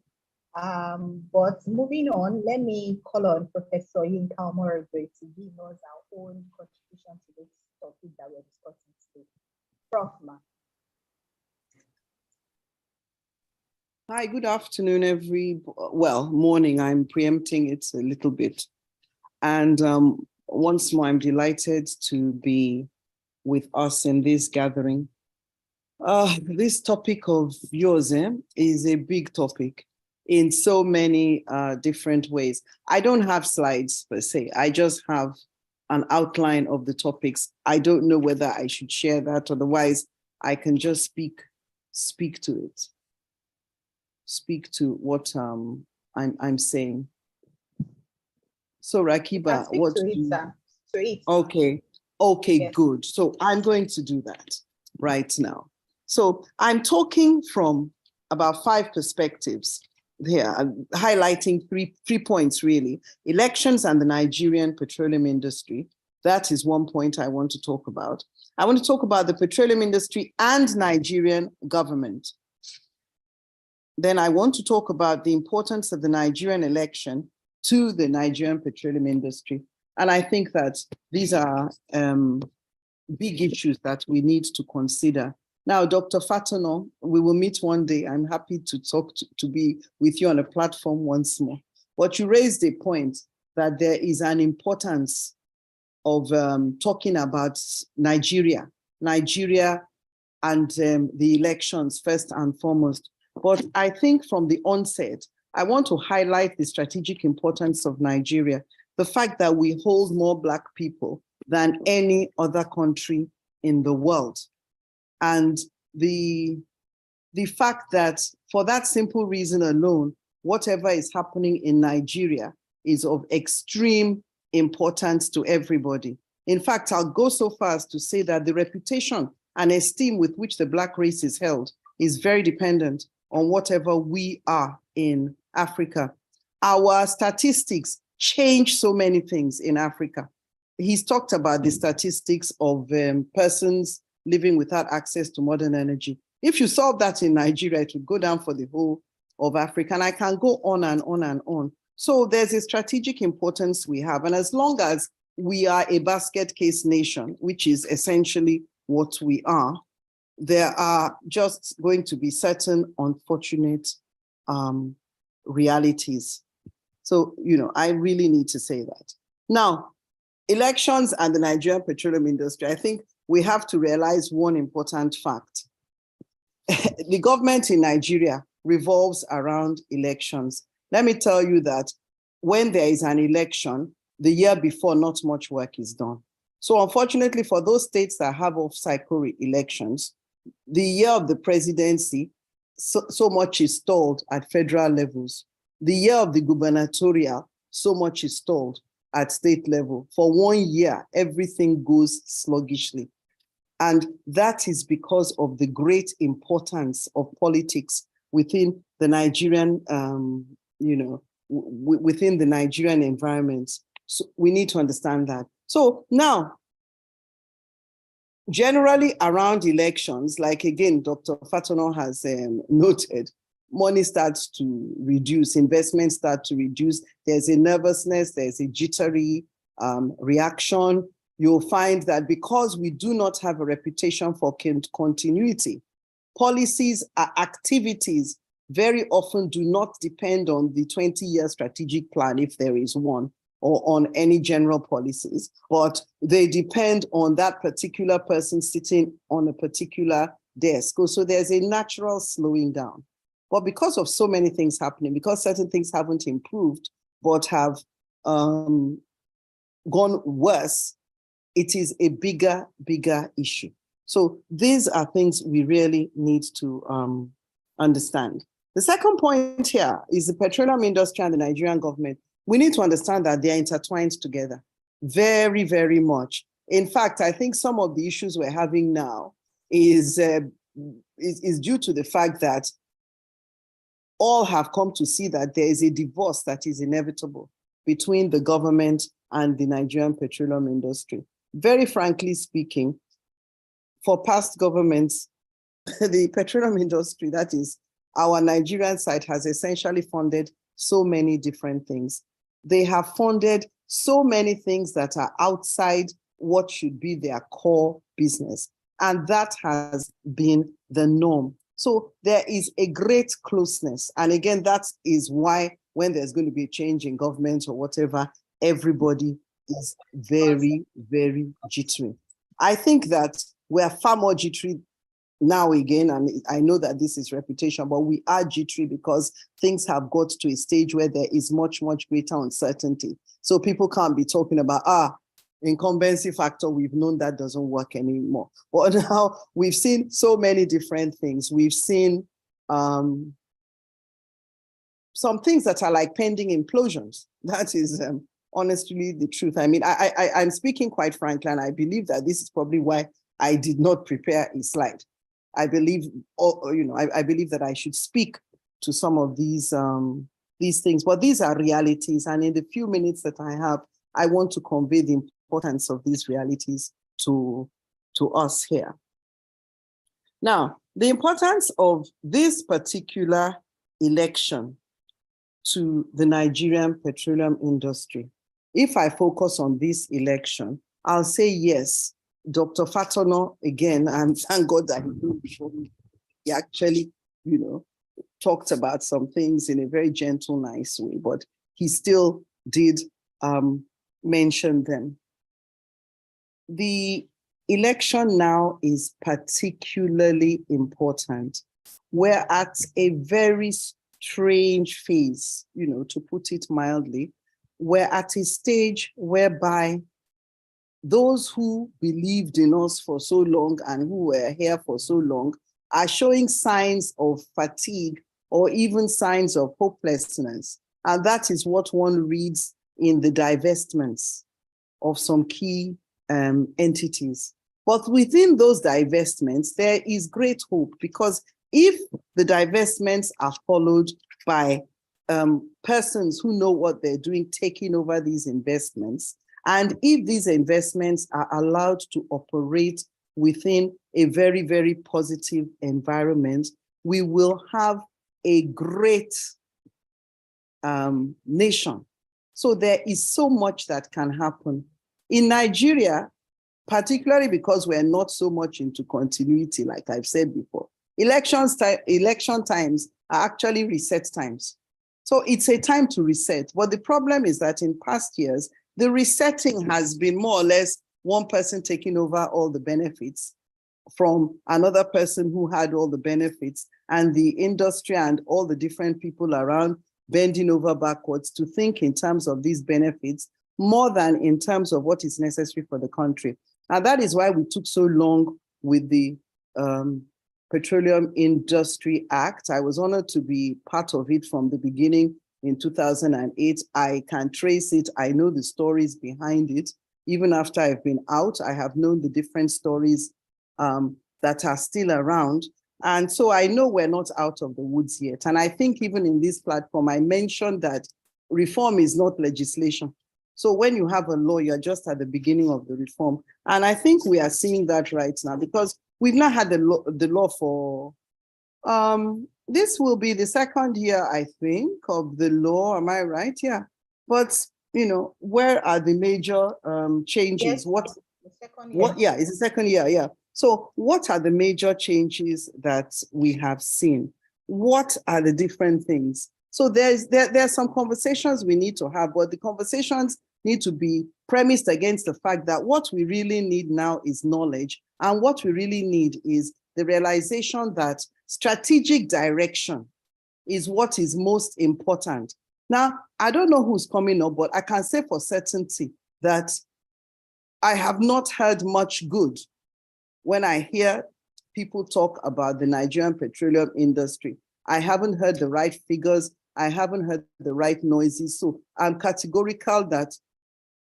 But moving on, let me call on Professor Yinka Omorogbe to give us our own contribution to this topic that we're discussing today. Prof. Ma. Hi, good afternoon, morning. I'm preempting it a little bit. And once more, I'm delighted to be with us in this gathering. This topic of yours is a big topic in so many different ways. I don't have slides per se. I just have an outline of the topics. I don't know whether I should share that, otherwise I can just speak to it. Speak to what I'm saying. So Rakiba, what do you... Okay, yes. Good. So I'm going to do that right now. So I'm talking from about 5 perspectives here, highlighting three points really. Elections and the Nigerian petroleum industry. That is one point I want to talk about. I want to talk about the petroleum industry and Nigerian government. Then I want to talk about the importance of the Nigerian election to the Nigerian petroleum industry. And I think that these are big issues that we need to consider. Now, Dr. Fatono, we will meet one day. I'm happy to talk to be with you on a platform once more. But you raised a point that there is an importance of talking about Nigeria and the elections first and foremost. But I think from the onset, I want to highlight the strategic importance of Nigeria, the fact that we hold more Black people than any other country in the world. And the fact that for that simple reason alone, whatever is happening in Nigeria is of extreme importance to everybody. In fact, I'll go so far as to say that the reputation and esteem with which the Black race is held is very dependent on whatever we are in Africa. Our statistics change so many things in Africa. He's talked about the statistics of persons living without access to modern energy. If you solve that in Nigeria, it would go down for the whole of Africa. And I can go on and on and on. So there's a strategic importance we have. And as long as we are a basket case nation, which is essentially what we are, there are just going to be certain unfortunate realities. So, I really need to say that. Now, elections and the Nigerian petroleum industry, I think we have to realize one important fact. The government in Nigeria revolves around elections. Let me tell you that when there is an election, the year before, not much work is done. So unfortunately, for those states that have off-cycle elections, the year of the presidency, so much is stalled at federal levels. The year of the gubernatorial, so much is stalled at state level. For 1 year, everything goes sluggishly. And that is because of the great importance of politics within the Nigerian, within the Nigerian environment. So we need to understand that. So now, generally around elections, like again, Dr. Fatono has noted, money starts to reduce, investments start to reduce. There's a nervousness, there's a jittery reaction. You'll find that because we do not have a reputation for continuity, policies, activities very often do not depend on the 20-year strategic plan, if there is one, or on any general policies, but they depend on that particular person sitting on a particular desk. So there's a natural slowing down. But because of so many things happening, because certain things haven't improved, but have gone worse, it is a bigger issue. So these are things we really need to understand. The second point here is the petroleum industry and the Nigerian government. We need to understand that they are intertwined together very, very much. In fact, I think some of the issues we're having now is due to the fact that all have come to see that there is a divorce that is inevitable between the government and the Nigerian petroleum industry. Very frankly speaking, for past governments, the petroleum industry, that is our Nigerian side, has essentially funded so many different things. They have funded so many things that are outside what should be their core business. And that has been the norm. So there is a great closeness. And again, that is why when there's going to be a change in government or whatever, everybody is very, very jittery. I think that we are far more jittery now again, and I know that this is reputation, but we are jittery because things have got to a stage where there is much, much greater uncertainty. So people can't be talking about, incumbency factor, we've known that doesn't work anymore. But now we've seen so many different things. We've seen some things that are like pending implosions. That is honestly the truth. I mean, I'm speaking quite frankly, and I believe that this is probably why I did not prepare a slide. I believe, I believe that I should speak to some of these things, but these are realities. And in the few minutes that I have, I want to convey the importance of these realities to us here. Now, the importance of this particular election to the Nigerian petroleum industry. If I focus on this election, I'll say yes. Dr. Fatono, again, and thank God that he actually, talked about some things in a very gentle, nice way, but he still did mention them. The election now is particularly important We're at a very strange phase, to put it mildly. We're at a stage whereby those who believed in us for so long and who were here for so long are showing signs of fatigue or even signs of hopelessness. And that is what one reads in the divestments of some key entities. But within those divestments, there is great hope, because if the divestments are followed by persons who know what they're doing, taking over these investments, and if these investments are allowed to operate within a very, very positive environment, we will have a great nation. So there is so much that can happen. In Nigeria, particularly because we're not so much into continuity, like I've said before, election times are actually reset times. So it's a time to reset. But the problem is that in past years, the resetting has been more or less one person taking over all the benefits from another person who had all the benefits, and the industry and all the different people around bending over backwards to think in terms of these benefits more than in terms of what is necessary for the country. And that is why we took so long with the Petroleum Industry Act. I was honored to be part of it from the beginning in 2008. I can trace it. I know the stories behind it. Even after I've been out, I have known the different stories that are still around. And so I know we're not out of the woods yet. And I think even in this platform, I mentioned that reform is not legislation. So when you have a law, you're just at the beginning of the reform. And I think we are seeing that right now, because we've not had the law for, this will be the second year, I think, of the law. Am I right? Yeah. But, where are the major changes? Yes, the second year. Yeah, it's the second year, yeah. So what are the major changes that we have seen? What are the different things? So there's some conversations we need to have, but the conversations need to be premised against the fact that what we really need now is knowledge. And what we really need is the realization that strategic direction is what is most important. Now, I don't know who's coming up, but I can say for certainty that I have not heard much good when I hear people talk about the Nigerian petroleum industry. I haven't heard the right figures. I haven't heard the right noises. So I'm categorical that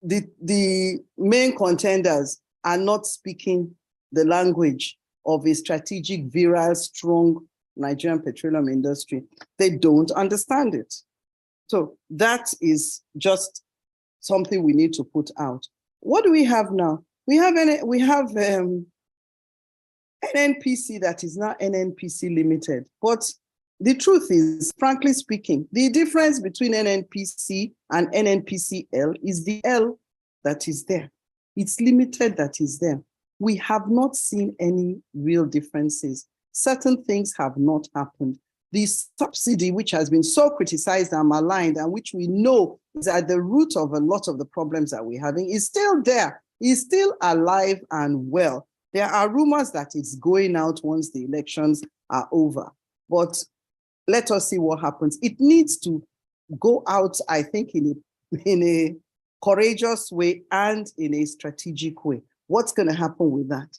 the main contenders are not speaking the language of a strategic, virile, strong Nigerian petroleum industry. They don't understand it. So that is just something we need to put out. What do we have now? We have NNPC that is now NNPC Limited. But the truth is, frankly speaking, the difference between NNPC and NNPCL is the L that is there. It's limited that is there. We have not seen any real differences. Certain things have not happened. The subsidy, which has been so criticized and maligned, and which we know is at the root of a lot of the problems that we're having, is still there, is still alive and well. There are rumors that it's going out once the elections are over, but let us see what happens. It needs to go out, I think, in a courageous way and in a strategic way. What's going to happen with that?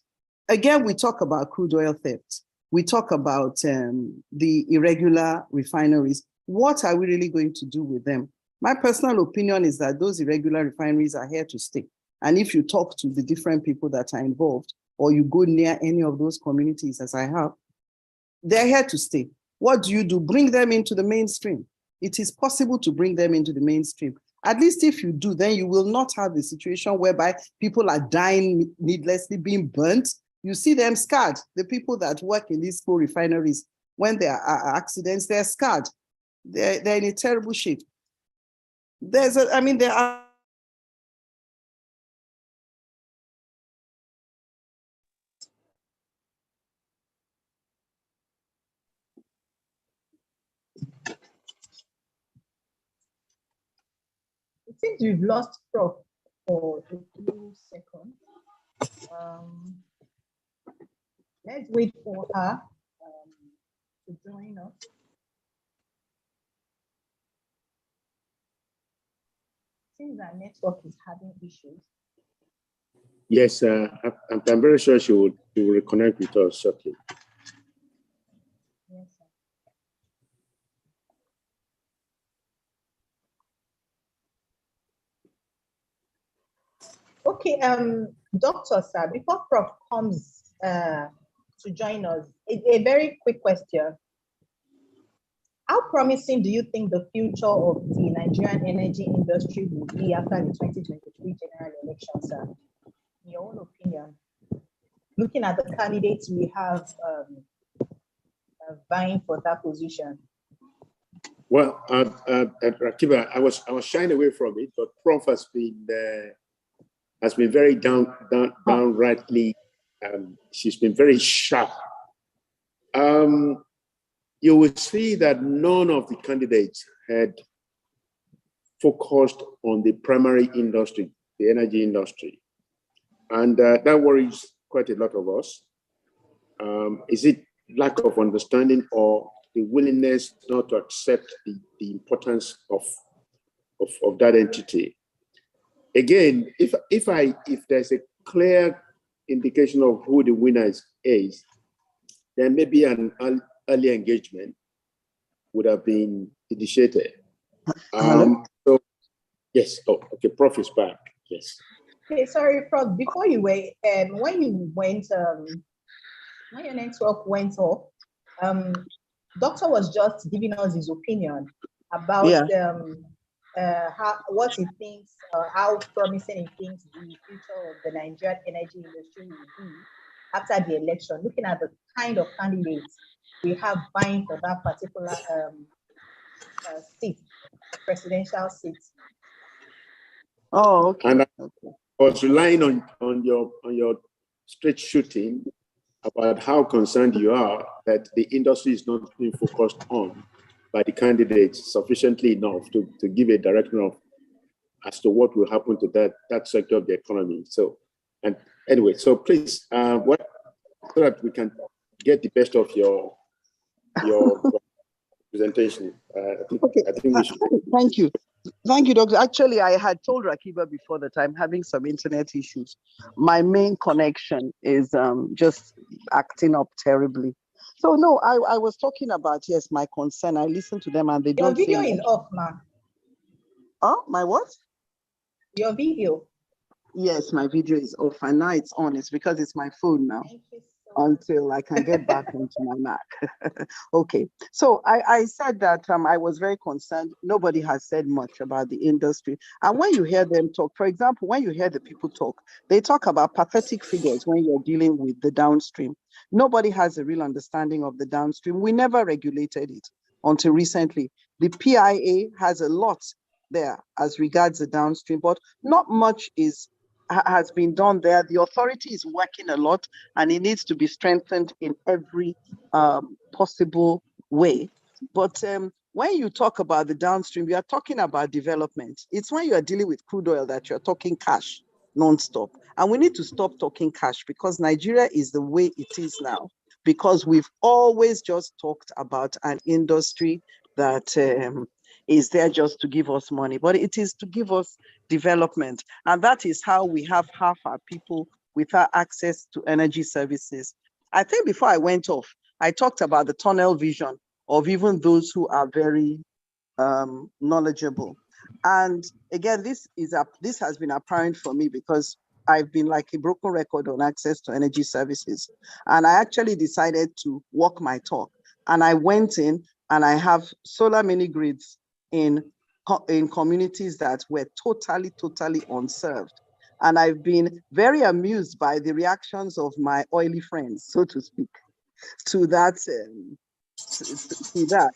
Again, we talk about crude oil theft. We talk about the irregular refineries. What are we really going to do with them? My personal opinion is that those irregular refineries are here to stay. And if you talk to the different people that are involved, or you go near any of those communities, as I have, they're here to stay. What do? Bring them into the mainstream. It is possible to bring them into the mainstream. At least if you do, then you will not have a situation whereby people are dying needlessly, being burnt. You see them scarred. The people that work in these coal refineries, when there are accidents, they're scarred. They're in a terrible shape. There are. It seems we've lost Prof for a few seconds. Let's wait for her to join us? Seems our network is having issues. Yes, I'm very sure she will reconnect with us shortly. Yes, sir. Okay, Doctor, sir, before Prof comes to join us, a very quick question. How promising do you think the future of the Nigerian energy industry will be after the 2023 general election, sir? In your own opinion, looking at the candidates we have vying for that position. Well, Rakiba, I was shying away from it, but Prof has been very downrightly. She's been very sharp. You will see that none of the candidates had focused on the primary industry, the energy industry, and that worries quite a lot of us. Is it lack of understanding or the willingness not to accept the importance of that entity? Again, if there's a clear indication of who the winner is, then maybe an early engagement would have been initiated. So yes, okay, Prof is back. Yes. Okay, sorry, Prof. Before you were, when you went, when your network went off, Doctor was just giving us his opinion about what he thinks, how promising he thinks the future of the Nigerian energy industry will be after the election, looking at the kind of candidates we have vying for that particular seat, presidential seat. Oh, okay. And I was relying on your straight shooting about how concerned you are that the industry is not being focused on by the candidates sufficiently enough to give a direction as to what will happen to that sector of the economy. So, and anyway, so please, so that we can get the best of your presentation. I think we should. Thank you. Thank you, Doctor. Actually, I had told Rakiba before that I'm having some internet issues. My main connection is just acting up terribly. So no, I was talking about, yes, my concern. I listen to them and they Your don't say video is much. off, ma. Oh, my what? Your video. Yes, my video is off and now it's on. It's because it's my phone now. Thank you so much. Until I can get back into my Mac. Okay, so I said that I was very concerned. Nobody has said much about the industry. And when you hear them talk, for example, when you hear the people talk, they talk about pathetic figures when you're dealing with the downstream. Nobody has a real understanding of the downstream. We never regulated it until recently. The PIA has a lot there as regards the downstream, but not much has been done there. The authority is working a lot and it needs to be strengthened in every possible way. But when you talk about the downstream, you are talking about development. It's when you are dealing with crude oil that you're talking cash nonstop. And we need to stop talking cash because Nigeria is the way it is now, because we've always just talked about an industry that is there just to give us money, but it is to give us development. And that is how we have half our people without access to energy services. I think before I went off, I talked about the tunnel vision of even those who are very knowledgeable. And again, this has been apparent for me because I've been like a broken record on access to energy services. And I actually decided to walk my talk. And I went in and I have solar mini grids in communities that were totally unserved. And I've been very amused by the reactions of my oily friends, so to speak, to that.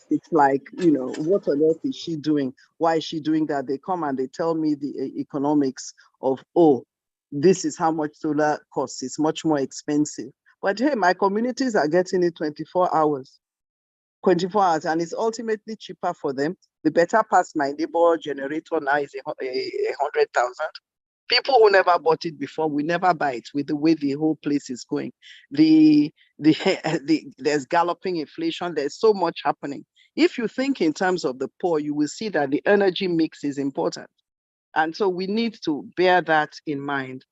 It's like, what on earth is she doing? Why is she doing that? They come and they tell me the economics of, oh, this is how much solar costs. It's much more expensive. But hey, my communities are getting it 24 hours. 24 hours, and it's ultimately cheaper for them. The better pass my neighbor generator now is 100,000. People who never bought it before will never buy it with the way the whole place is going. There's galloping inflation. There's so much happening. If you think in terms of the poor, you will see that the energy mix is important. And so we need to bear that in mind.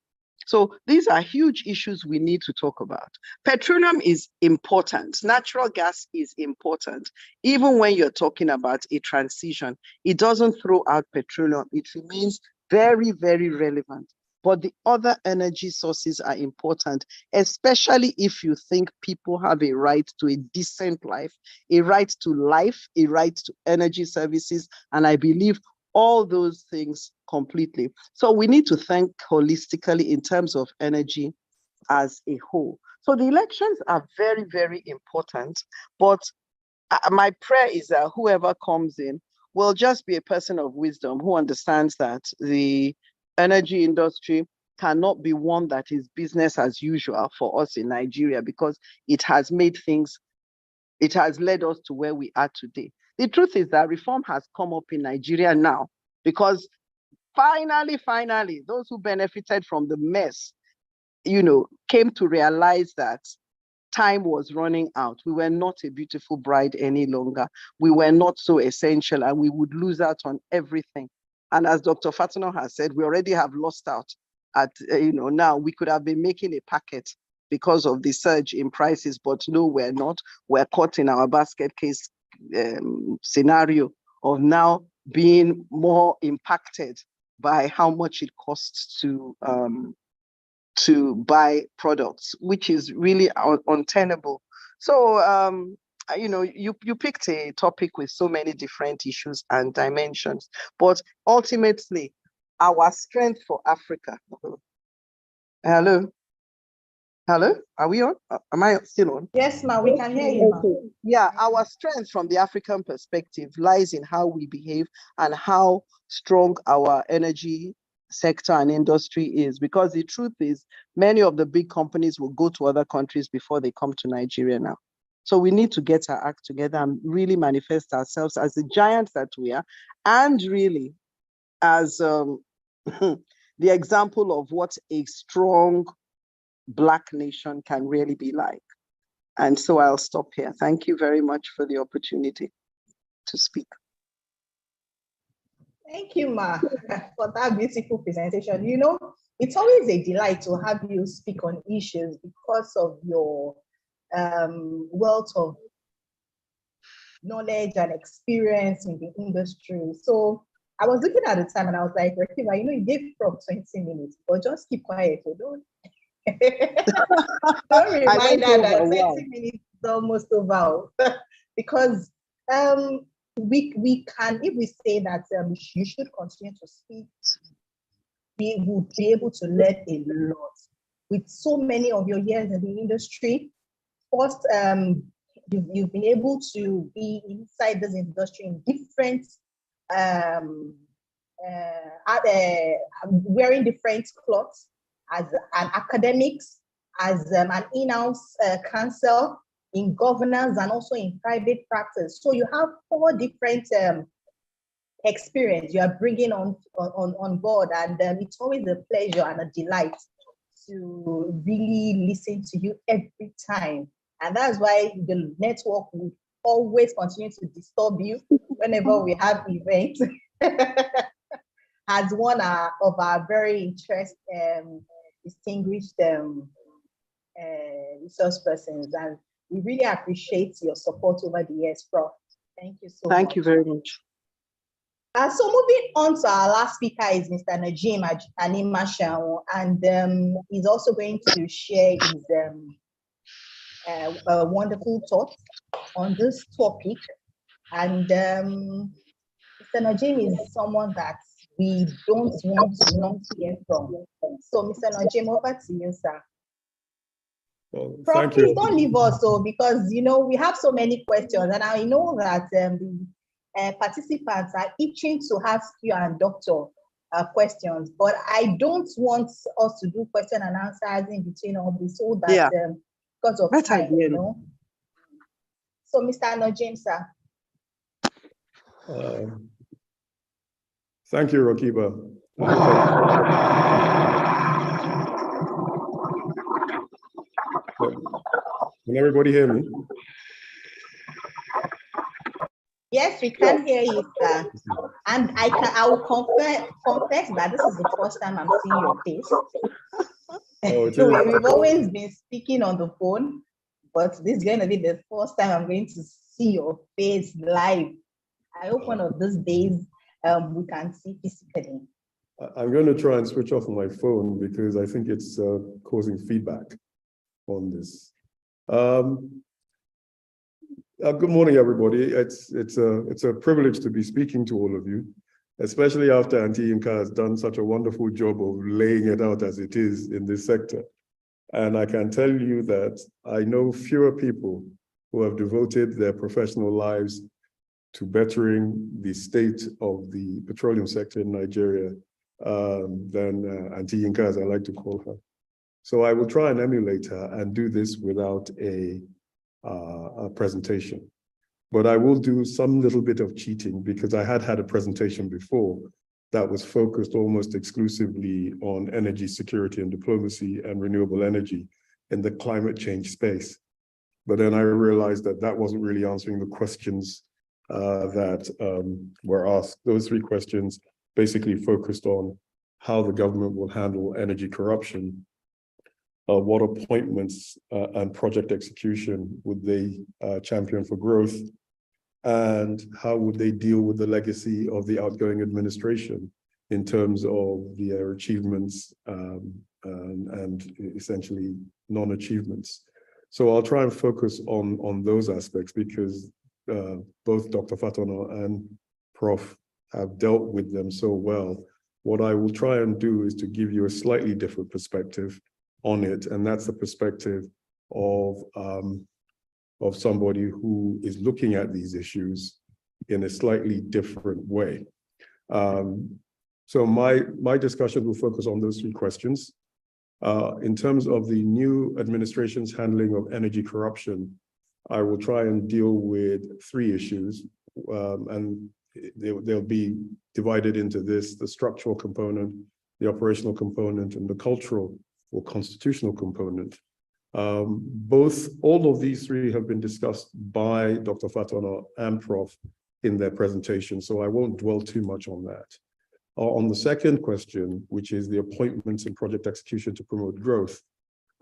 So these are huge issues we need to talk about. Petroleum is important. Natural gas is important. Even when you're talking about a transition, it doesn't throw out petroleum. It remains very, very relevant. But the other energy sources are important, especially if you think people have a right to a decent life, a right to energy services. And I believe all those things completely. So we need to think holistically in terms of energy as a whole. So the elections are very, very important, but my prayer is that whoever comes in will just be a person of wisdom who understands that the energy industry cannot be one that is business as usual for us in Nigeria, because it has led us to where we are today. The truth is that reform has come up in Nigeria now because finally, those who benefited from the mess, came to realize that time was running out. We were not a beautiful bride any longer. We were not so essential, and we would lose out on everything. And as Dr. Fatino has said, we already have lost out at, now we could have been making a packet because of the surge in prices, but no, we're not. We're caught in our basket case scenario of now being more impacted by how much it costs to buy products, which is really untenable. So, you picked a topic with so many different issues and dimensions, but ultimately, our strength for Africa. Hello? Are we on? Am I still on? Yes, ma'am, we can hear you, ma'am. Okay. Yeah, our strength from the African perspective lies in how we behave and how strong our energy sector and industry is, because the truth is many of the big companies will go to other countries before they come to Nigeria now. So we need to get our act together and really manifest ourselves as the giants that we are, and really as the example of what a strong Black nation can really be like. And so I'll stop here. Thank you very much for the opportunity to speak. Thank you, Ma, for that beautiful presentation. It's always a delight to have you speak on issues because of your wealth of knowledge and experience in the industry. So I was looking at the time and I was like, Rakiba, you gave Prof 20 minutes, but just keep quiet. So don't remind her that 20 minutes is almost over. Because we can, if we say that you should continue to speak, we will be able to learn a lot with so many of your years in the industry. First, you've been able to be inside this industry in different, wearing different clothes as an academics, as an in-house counsel, in governance, and also in private practice. So you have 4 different experience you are bringing on board, and it's always a pleasure and a delight to really listen to you every time. And that's why the network will always continue to disturb you whenever we have events. As one of our very distinguished resource persons, and we really appreciate your support over the years, Prof. Thank you so much. Thank you very much. So moving on to our last speaker is Mr. Najim Animashawo, and he's also going to share his wonderful thoughts on this topic. And Mr. Najim is someone that we don't want to not hear from. So Mr. Najim, over to you, sir. Well, Prof, please don't leave us, because we have so many questions, and I know that the participants are itching to ask you and Doctor questions, but I don't want us to do question and answers in between all this, so that because of time, So, Mr. Najim, sir. Thank you, Rakiba. Can everybody hear me? Yes, we can hear you, sir. And I will confess that this is the first time I'm seeing your face. Oh, it is. We've always been speaking on the phone, but this is going to be the first time I'm going to see your face live. I hope one of these days we can see physically. I'm going to try and switch off my phone because I think it's causing feedback on this. Good morning, everybody. It's a privilege to be speaking to all of you, especially after Auntie Inka has done such a wonderful job of laying it out as it is in this sector. And I can tell you that I know fewer people who have devoted their professional lives to bettering the state of the petroleum sector in Nigeria than Auntie Inka, as I like to call her. So I will try and emulate her and do this without a presentation. But I will do some little bit of cheating because I had a presentation before that was focused almost exclusively on energy security and diplomacy and renewable energy in the climate change space. But then I realized that that wasn't really answering the questions that were asked. Those three questions basically focused on how the government will handle energy corruption, what appointments and project execution would they champion for growth, and how would they deal with the legacy of the outgoing administration in terms of their achievements and essentially non-achievements. So I'll try and focus on those aspects because both Dr. Fatona and Prof have dealt with them so well. What I will try and do is to give you a slightly different perspective on it, and that's the perspective of somebody who is looking at these issues in a slightly different way. So my discussion will focus on those three questions. In terms of the new administration's handling of energy corruption, I will try and deal with three issues, and they'll be divided into this: the structural component, the operational component, and the cultural or constitutional component. All of these three have been discussed by Dr. Fatona and Prof in their presentation, so I won't dwell too much on that. On the second question, which is the appointments and project execution to promote growth,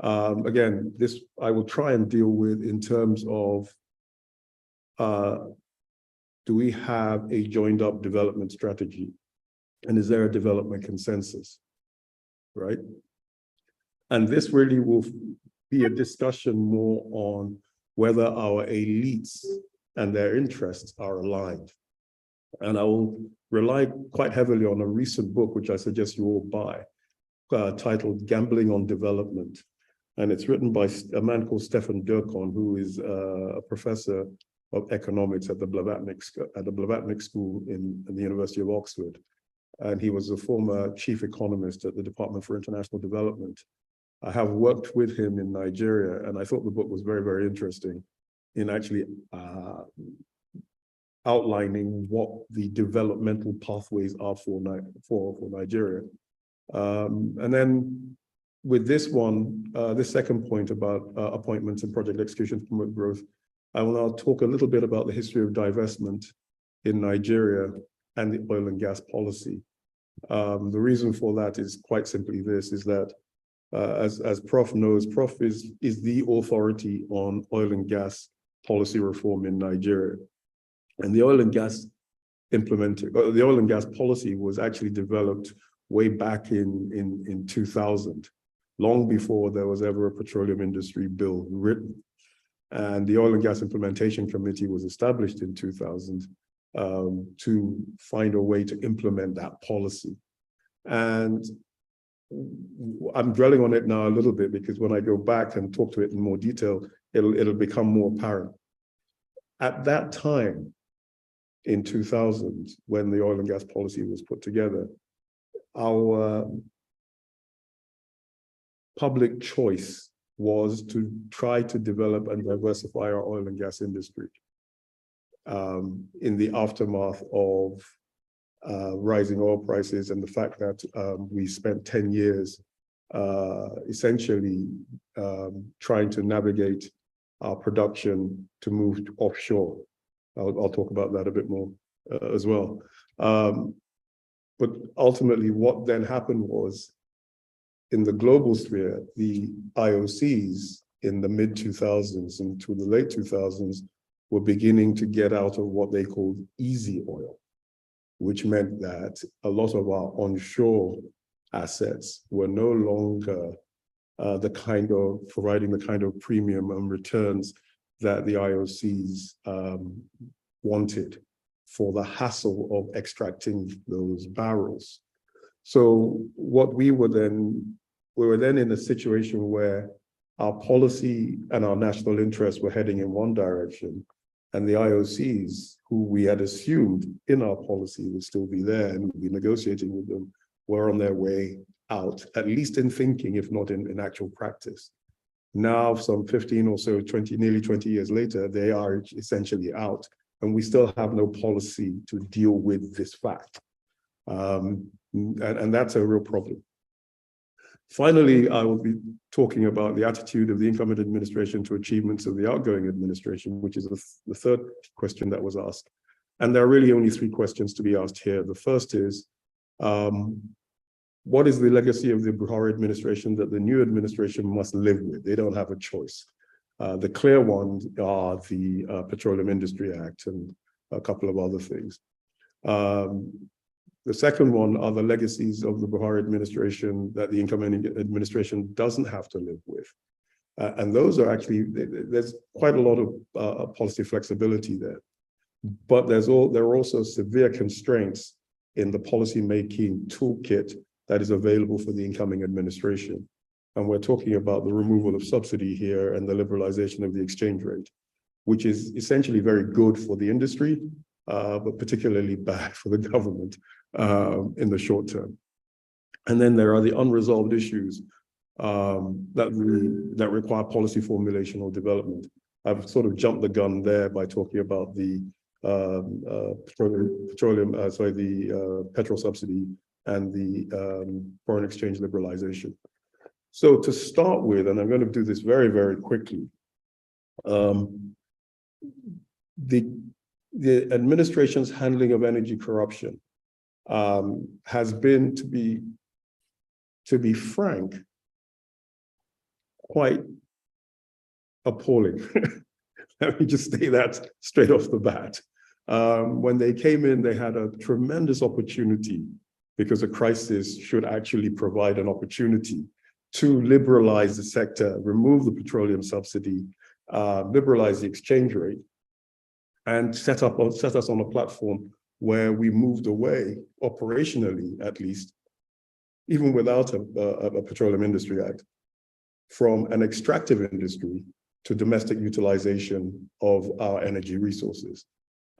again, this I will try and deal with in terms of do we have a joined up development strategy? And is there a development consensus, right? And this really will be a discussion more on whether our elites and their interests are aligned. And I will rely quite heavily on a recent book, which I suggest you all buy, titled Gambling on Development. And it's written by a man called Stefan Durkon, who is a professor of economics at the Blavatnik School in the University of Oxford. And he was a former chief economist at the Department for International Development. I have worked with him in Nigeria, and I thought the book was very, very interesting in actually outlining what the developmental pathways are for Nigeria. And then with this one, this second point about appointments and project execution to promote growth, I will now talk a little bit about the history of divestment in Nigeria and the oil and gas policy. The reason for that is quite simply this, is that as Prof knows, Prof is the authority on oil and gas policy reform in Nigeria. And the oil and gas policy was actually developed way back in 2000, long before there was ever a petroleum industry bill written. And the Oil and Gas Implementation Committee was established in 2000 to find a way to implement that policy. And I'm dwelling on it now a little bit because when I go back and talk to it in more detail, it'll become more apparent. At that time, in 2000, when the oil and gas policy was put together, our public choice was to try to develop and diversify our oil and gas industry in the aftermath of rising oil prices and the fact that we spent 10 years essentially trying to navigate our production to move offshore. I'll talk about that a bit more as well. But ultimately, what then happened was, in the global sphere, the IOCs in the mid-2000s and to the late 2000s were beginning to get out of what they called easy oil, which meant that a lot of our onshore assets were no longer providing the kind of premium and returns that the IOCs wanted for the hassle of extracting those barrels. So what we were then in a situation where our policy and our national interests were heading in one direction, and the IOCs, who we had assumed in our policy would still be there and we'd be negotiating with them, were on their way out, at least in thinking, if not in actual practice. Now, some 15 or so, nearly 20 years later, they are essentially out, and we still have no policy to deal with this fact. And that's a real problem. Finally, I will be talking about the attitude of the incoming administration to achievements of the outgoing administration, which is the third question that was asked. And there are really only three questions to be asked here. The first is, what is the legacy of the Buhari administration that the new administration must live with? They don't have a choice. The clear ones are the Petroleum Industry Act and a couple of other things. The second one are the legacies of the Buhari administration that the incoming administration doesn't have to live with. And those are actually, there's quite a lot of policy flexibility there. But there are also severe constraints in the policy-making toolkit that is available for the incoming administration. And we're talking about the removal of subsidy here and the liberalization of the exchange rate, which is essentially very good for the industry, but particularly bad for the government in the short term. And then there are the unresolved issues that require policy formulation or development. I've sort of jumped the gun there by talking about the petrol subsidy and the foreign exchange liberalization. So to start with, and I'm going to do this very, very quickly, the administration's handling of energy corruption has been, to be frank, quite appalling. Let me just say that straight off the bat. When they came in, they had a tremendous opportunity, because a crisis should actually provide an opportunity to liberalize the sector, remove the petroleum subsidy, liberalize the exchange rate, and set us on a platform where we moved away, operationally at least, even without a Petroleum Industry Act, from an extractive industry to domestic utilization of our energy resources.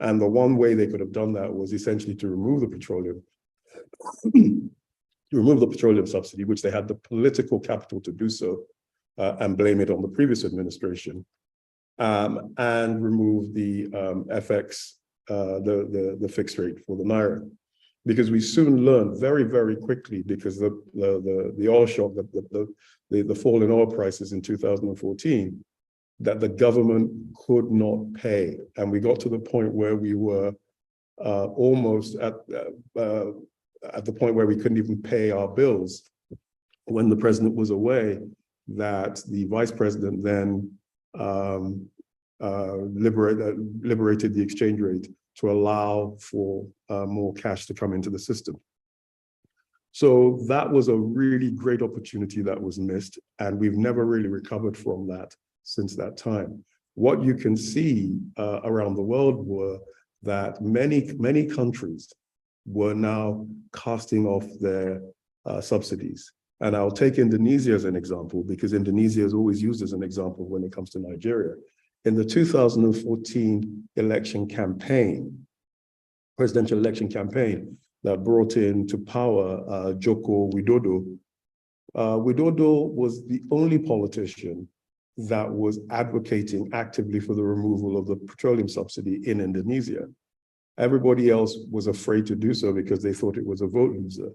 And the one way they could have done that was essentially to remove the petroleum, subsidy, which they had the political capital to do so, and blame it on the previous administration, and remove the FX, the fixed rate for the Naira. Because we soon learned very, very quickly, because the oil shock, the fall in oil prices in 2014, that the government could not pay. And we got to the point where we were almost at the point where we couldn't even pay our bills when the president was away, that the vice president then liberated the exchange rate to allow for more cash to come into the system. So that was a really great opportunity that was missed, and we've never really recovered from that since that time. What you can see around the world were that many countries were now casting off their subsidies. And I'll take Indonesia as an example, because Indonesia is always used as an example when it comes to Nigeria. In the 2014 election campaign, presidential election campaign that brought into power Joko Widodo, Widodo was the only politician that was advocating actively for the removal of the petroleum subsidy in Indonesia. Everybody else was afraid to do so because they thought it was a vote loser.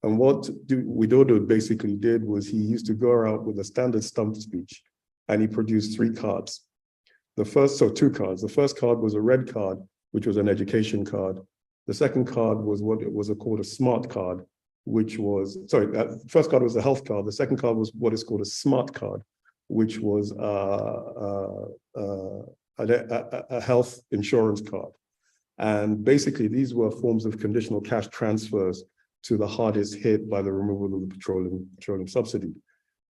And what Widodo basically did was he used to go out with a standard stump speech, and he produced 3 cards. Two cards. The first card was a red card, which was an education card. The second card was what it was called a smart card, which was, first card was a health card. The second card was what is called a smart card, which was a health insurance card. And basically, these were forms of conditional cash transfers to the hardest hit by the removal of the petroleum subsidy.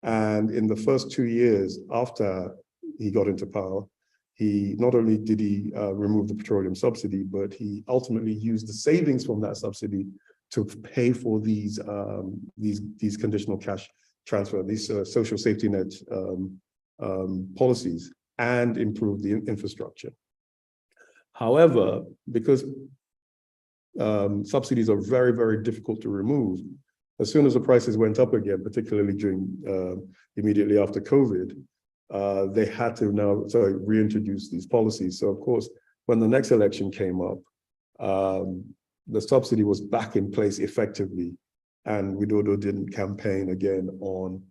And in the first 2 years after he got into power, he not only did he remove the petroleum subsidy, but he ultimately used the savings from that subsidy to pay for these conditional cash transfer, these social safety net policies, and improve the infrastructure. However, because subsidies are very, very difficult to remove, as soon as the prices went up again, particularly immediately after COVID, they had to now reintroduce these policies. So of course, when the next election came up, the subsidy was back in place effectively, and Widodo didn't campaign again on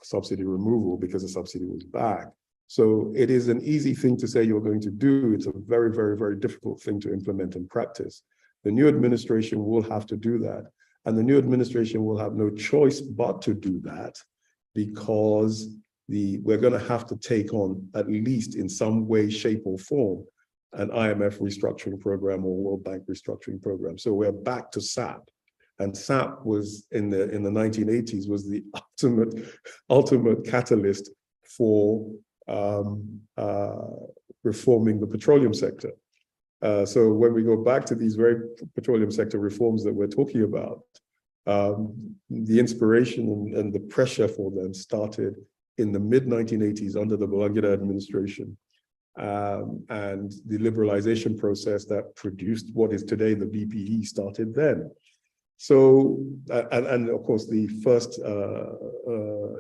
subsidy removal because the subsidy was back. So it is an easy thing to say you're going to do. It's a very, very, very difficult thing to implement and practice. The new administration will have to do that. And the new administration will have no choice but to do that, because we're going to have to take on, at least in some way, shape, or form, an IMF restructuring program or World Bank restructuring program. So we're back to SAP. And SAP was in the 1980s was the ultimate catalyst for reforming the petroleum sector. So when we go back to these very petroleum sector reforms that we're talking about, the inspiration and the pressure for them started in the mid-1980s under the Babangida administration. And the liberalization process that produced what is today the BPE started then. So, and of course, the first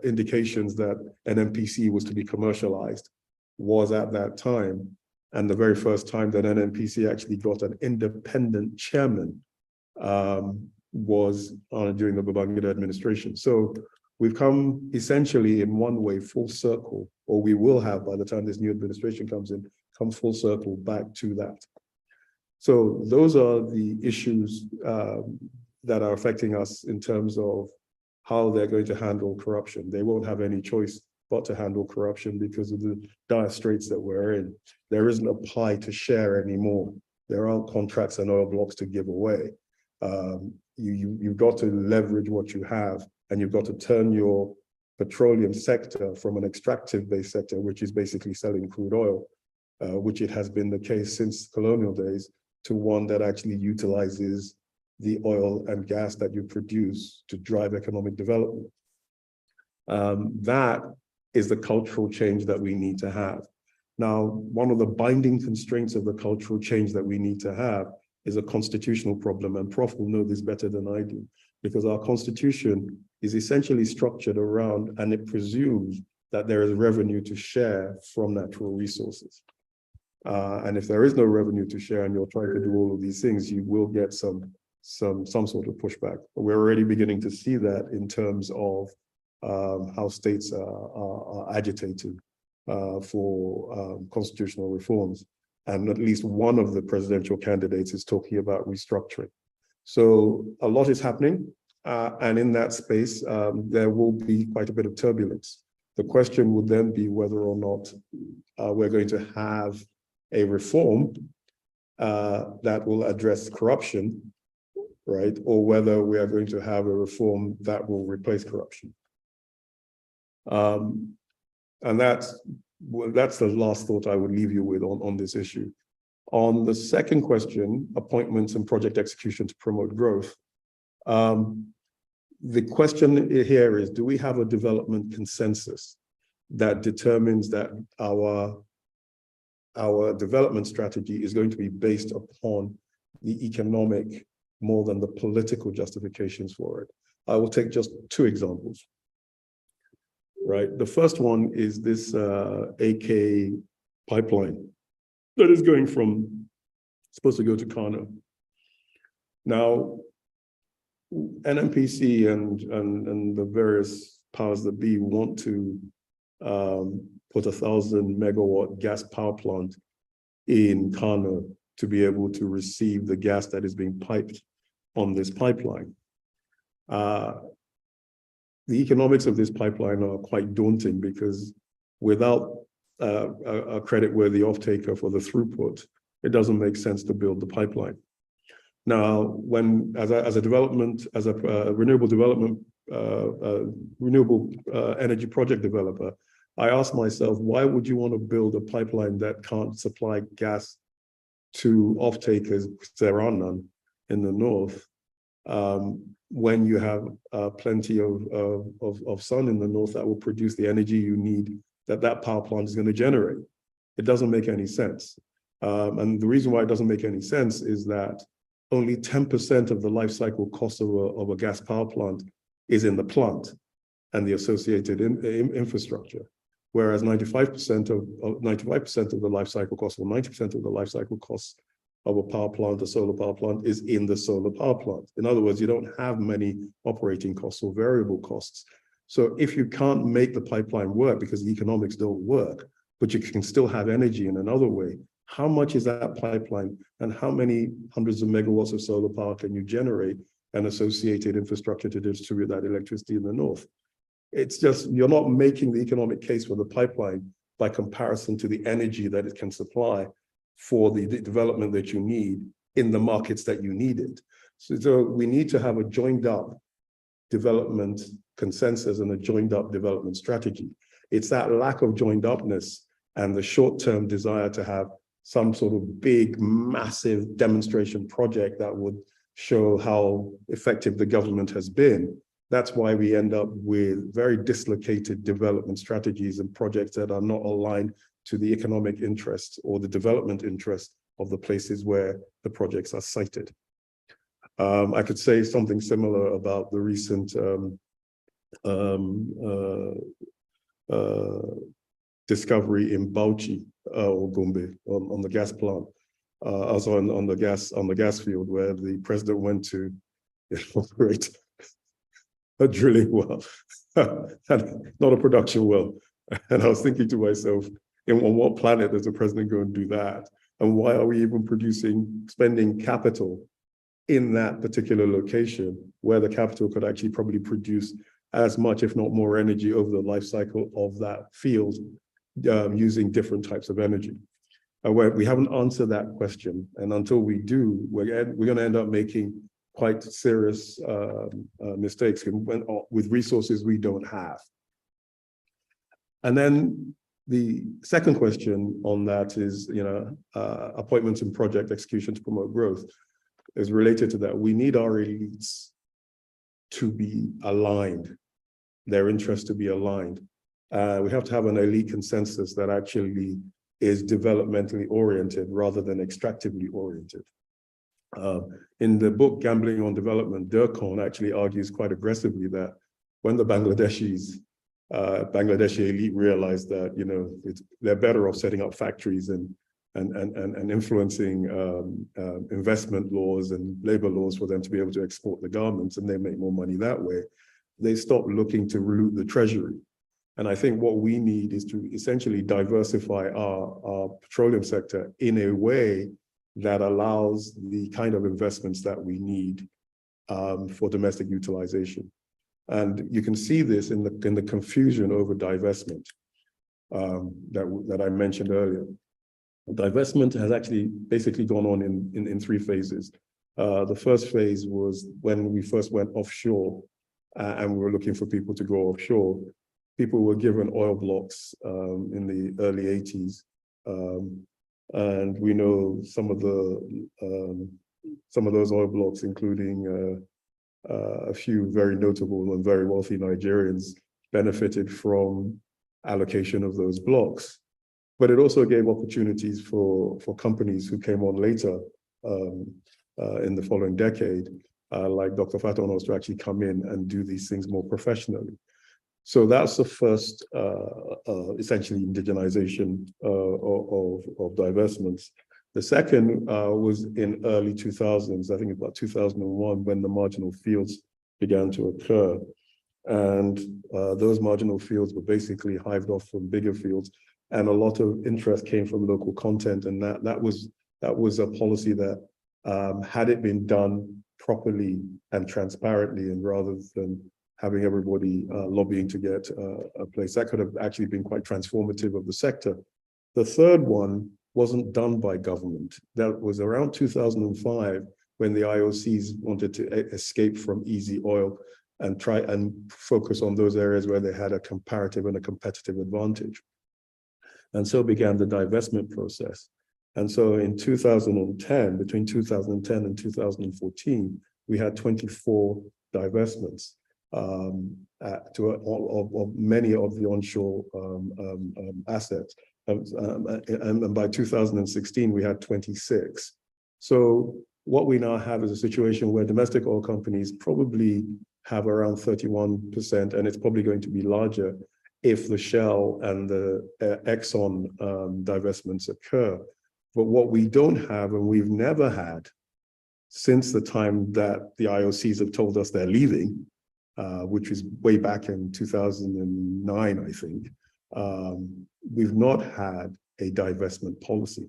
indications that NNPC was to be commercialized was at that time. And the very first time that NNPC actually got an independent chairman was during the Babangida administration. So we've come essentially in one way full circle, or we will have by the time this new administration comes in, come full circle back to that. So those are the issues that are affecting us in terms of how they're going to handle corruption. They won't have any choice but to handle corruption because of the dire straits that we're in. There isn't a pie to share anymore. There aren't contracts and oil blocks to give away. You've got to leverage what you have, and you've got to turn your petroleum sector from an extractive-based sector, which is basically selling crude oil, which it has been the case since colonial days, to one that actually utilizes the oil and gas that you produce to drive economic development. That is the cultural change that we need to have. Now, one of the binding constraints of the cultural change that we need to have is a constitutional problem, and Prof will know this better than I do, because our constitution is essentially structured around, and it presumes that there is revenue to share from natural resources. And if there is no revenue to share and you're trying to do all of these things, you will get some sort of pushback. But we're already beginning to see that in terms of how states are agitated for constitutional reforms. And at least one of the presidential candidates is talking about restructuring. So a lot is happening. And in that space, there will be quite a bit of turbulence. The question would then be whether or not we're going to have a reform that will address corruption, right? Or whether we are going to have a reform that will replace corruption. And that's the last thought I would leave you with on this issue. On the second question, appointments and project execution to promote growth. The question here is, do we have a development consensus that determines that our development strategy is going to be based upon the economic more than the political justifications for it? I will take just 2 examples. Right, the first one is this AK pipeline that is going from supposed to go to Kano. Now, NNPC and the various powers that be want to put 1,000 megawatt gas power plant in Kano to be able to receive the gas that is being piped on this pipeline. The economics of this pipeline are quite daunting because without a credit-worthy off-taker for the throughput, it doesn't make sense to build the pipeline. Now, when as a renewable energy project developer, I asked myself, why would you want to build a pipeline that can't supply gas to off-takers, there are none in the north, when you have plenty of sun in the north that will produce the energy you need that power plant is going to generate? It doesn't make any sense. And the reason why it doesn't make any sense is that only 10% of the life cycle cost of a gas power plant is in the plant and the associated infrastructure, whereas 95% of the life cycle cost, or 90% of the life cycle cost of a power plant, a solar power plant, is in the solar power plant. In other words, you don't have many operating costs or variable costs. So if you can't make the pipeline work because the economics don't work, but you can still have energy in another way, how much is that pipeline and how many hundreds of megawatts of solar power can you generate and associated infrastructure to distribute that electricity in the north? It's just, you're not making the economic case for the pipeline by comparison to the energy that it can supply for the development that you need in the markets that you need it. So we need to have a joined up development consensus and a joined up development strategy. It's that lack of joined upness and the short-term desire to have some sort of big, massive demonstration project that would show how effective the government has been. That's why we end up with very dislocated development strategies and projects that are not aligned to the economic interests or the development interests of the places where the projects are sited. I could say something similar about the recent discovery in Bauchi or Gombe on the gas plant, also on the gas field, where the president went to operate a drilling well, not a production well. And I was thinking to myself, on what planet does the president go and do that? And why are we even spending capital in that particular location where the capital could actually probably produce as much, if not more, energy over the life cycle of that field using different types of energy? We haven't answered that question. And until we do, we're going to end up making quite serious mistakes with resources we don't have. And then the second question on that is, appointments and project execution to promote growth is related to that. We need our elites to be aligned, their interests to be aligned. We have to have an elite consensus that actually is developmentally oriented rather than extractively oriented. In the book, Gambling on Development, Durkheim actually argues quite aggressively that when the Bangladeshi elite realized that, they're better off setting up factories and influencing investment laws and labor laws for them to be able to export the garments, and they make more money that way, they stop looking to loot the treasury. And I think what we need is to essentially diversify our petroleum sector in a way that allows the kind of investments that we need for domestic utilization. And you can see this in the confusion over divestment that I mentioned earlier. Divestment has actually basically gone on in three phases. The first phase was when we first went offshore and we were looking for people to go offshore. People were given oil blocks in the early 80s. And we know some of those oil blocks, including a few very notable and very wealthy Nigerians, benefited from allocation of those blocks. But it also gave opportunities for companies who came on later in the following decade, like Dr. Fatonos, to actually come in and do these things more professionally. So that's the first, essentially, indigenization of divestments. The second was in early 2000s, I think about 2001, when the marginal fields began to occur. And those marginal fields were basically hived off from bigger fields. And a lot of interest came from local content. And that was a policy that, had it been done properly and transparently, and rather than having everybody lobbying to get a place, that could have actually been quite transformative of the sector. The third one wasn't done by government. That was around 2005 when the IOCs wanted to escape from easy oil and try and focus on those areas where they had a comparative and a competitive advantage. And so began the divestment process. And so in 2010, between 2010 and 2014, we had 24 divestments of many of the onshore assets. And by 2016, we had 26. So what we now have is a situation where domestic oil companies probably have around 31%, and it's probably going to be larger if the Shell and the Exxon divestments occur. But what we don't have, and we've never had since the time that the IOCs have told us they're leaving, which was way back in 2009, I think, we've not had a divestment policy.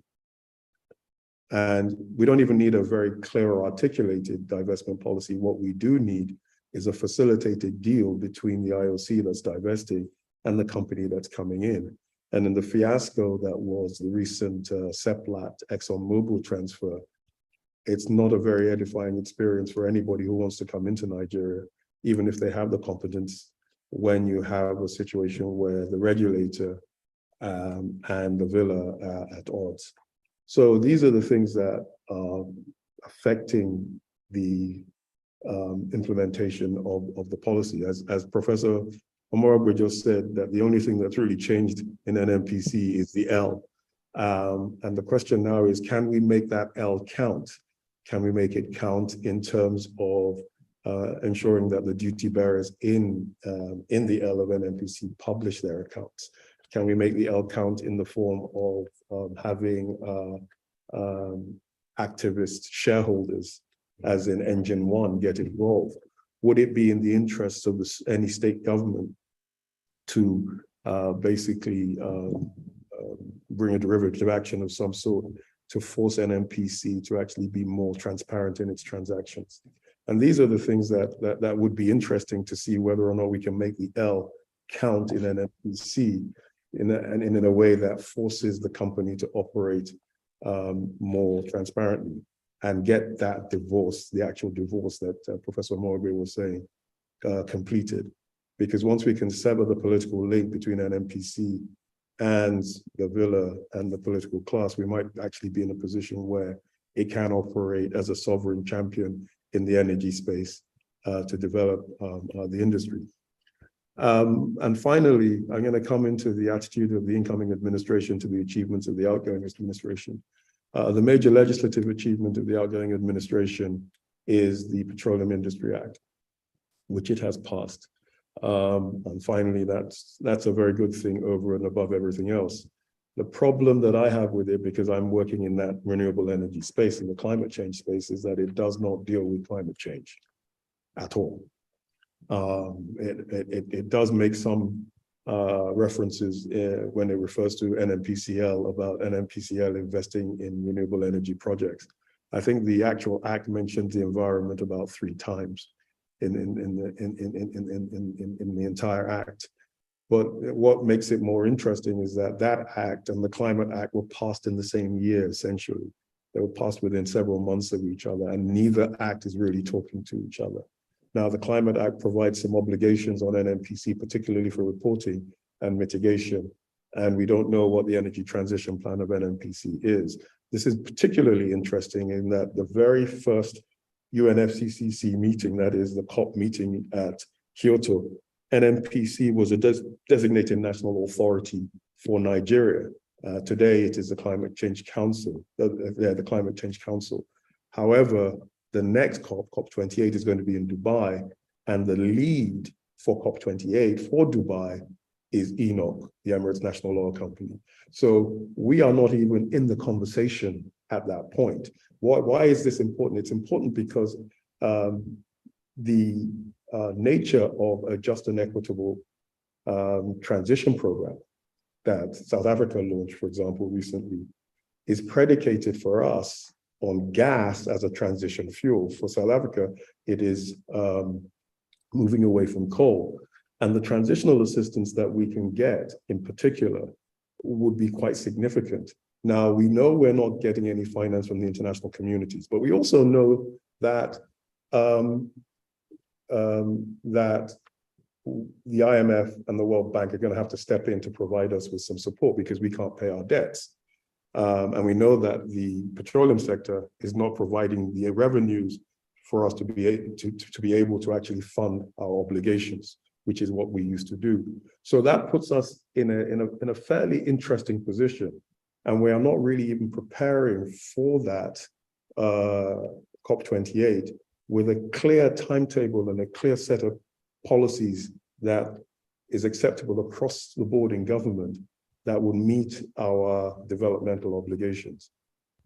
And we don't even need a very clear or articulated divestment policy. What we do need is a facilitated deal between the IOC that's divesting and the company that's coming in. And in the fiasco that was the recent Seplat ExxonMobil transfer, it's not a very edifying experience for anybody who wants to come into Nigeria, even if they have the competence, when you have a situation where the regulator and the villa are at odds. So these are the things that are affecting the implementation of the policy. As Professor Omorogbe just said, that the only thing that's really changed in NNPC is the L. And the question now is, can we make that L count? Can we make it count in terms of ensuring that the duty bearers in the L of NNPC publish their accounts? Can we make the L count in the form of having activist shareholders, as in Engine One, get involved? Would it be in the interests of any state government to basically bring a derivative action of some sort to force NNPC to actually be more transparent in its transactions? And these are the things that would be interesting to see whether or not we can make the L count in NNPC in a way that forces the company to operate more transparently and get that divorce, the actual divorce that Professor Morgan was saying, completed. Because once we can sever the political link between NNPC and the villa and the political class, we might actually be in a position where it can operate as a sovereign champion in the energy space to develop the industry. And finally, I'm going to come into the attitude of the incoming administration to the achievements of the outgoing administration. The major legislative achievement of the outgoing administration is the Petroleum Industry Act, which it has passed. And finally, that's a very good thing over and above everything else. The problem that I have with it, because I'm working in that renewable energy space and the climate change space, is that it does not deal with climate change at all. It does make some references when it refers to NNPCL about NNPCL investing in renewable energy projects. I think the actual act mentions the environment about 3 times in the entire act. But what makes it more interesting is that that act and the Climate Act were passed in the same year, essentially. They were passed within several months of each other, and neither act is really talking to each other. Now, the Climate Act provides some obligations on NNPC, particularly for reporting and mitigation, and we don't know what the energy transition plan of NNPC is. This is particularly interesting in that the very first UNFCCC meeting, that is the COP meeting at Kyoto, NNPC was a designated national authority for Nigeria. Today, it is the Climate Change Council, the Climate Change Council. However, the next COP, COP28, is going to be in Dubai, and the lead for COP28 for Dubai is ENOC, the Emirates National Oil Company. So we are not even in the conversation at that point. Why is this important? It's important because the nature of a just and equitable transition program that South Africa launched, for example, recently, is predicated for us on gas as a transition fuel. For South Africa, it is moving away from coal. And the transitional assistance that we can get in particular would be quite significant. Now, we know we're not getting any finance from the international communities, but we also know that that the IMF and the World Bank are going to have to step in to provide us with some support because we can't pay our debts. And we know that the petroleum sector is not providing the revenues for us to be able to actually fund our obligations, which is what we used to do. So that puts us in a fairly interesting position. And we are not really even preparing for that COP28 with a clear timetable and a clear set of policies that is acceptable across the board in government that will meet our developmental obligations.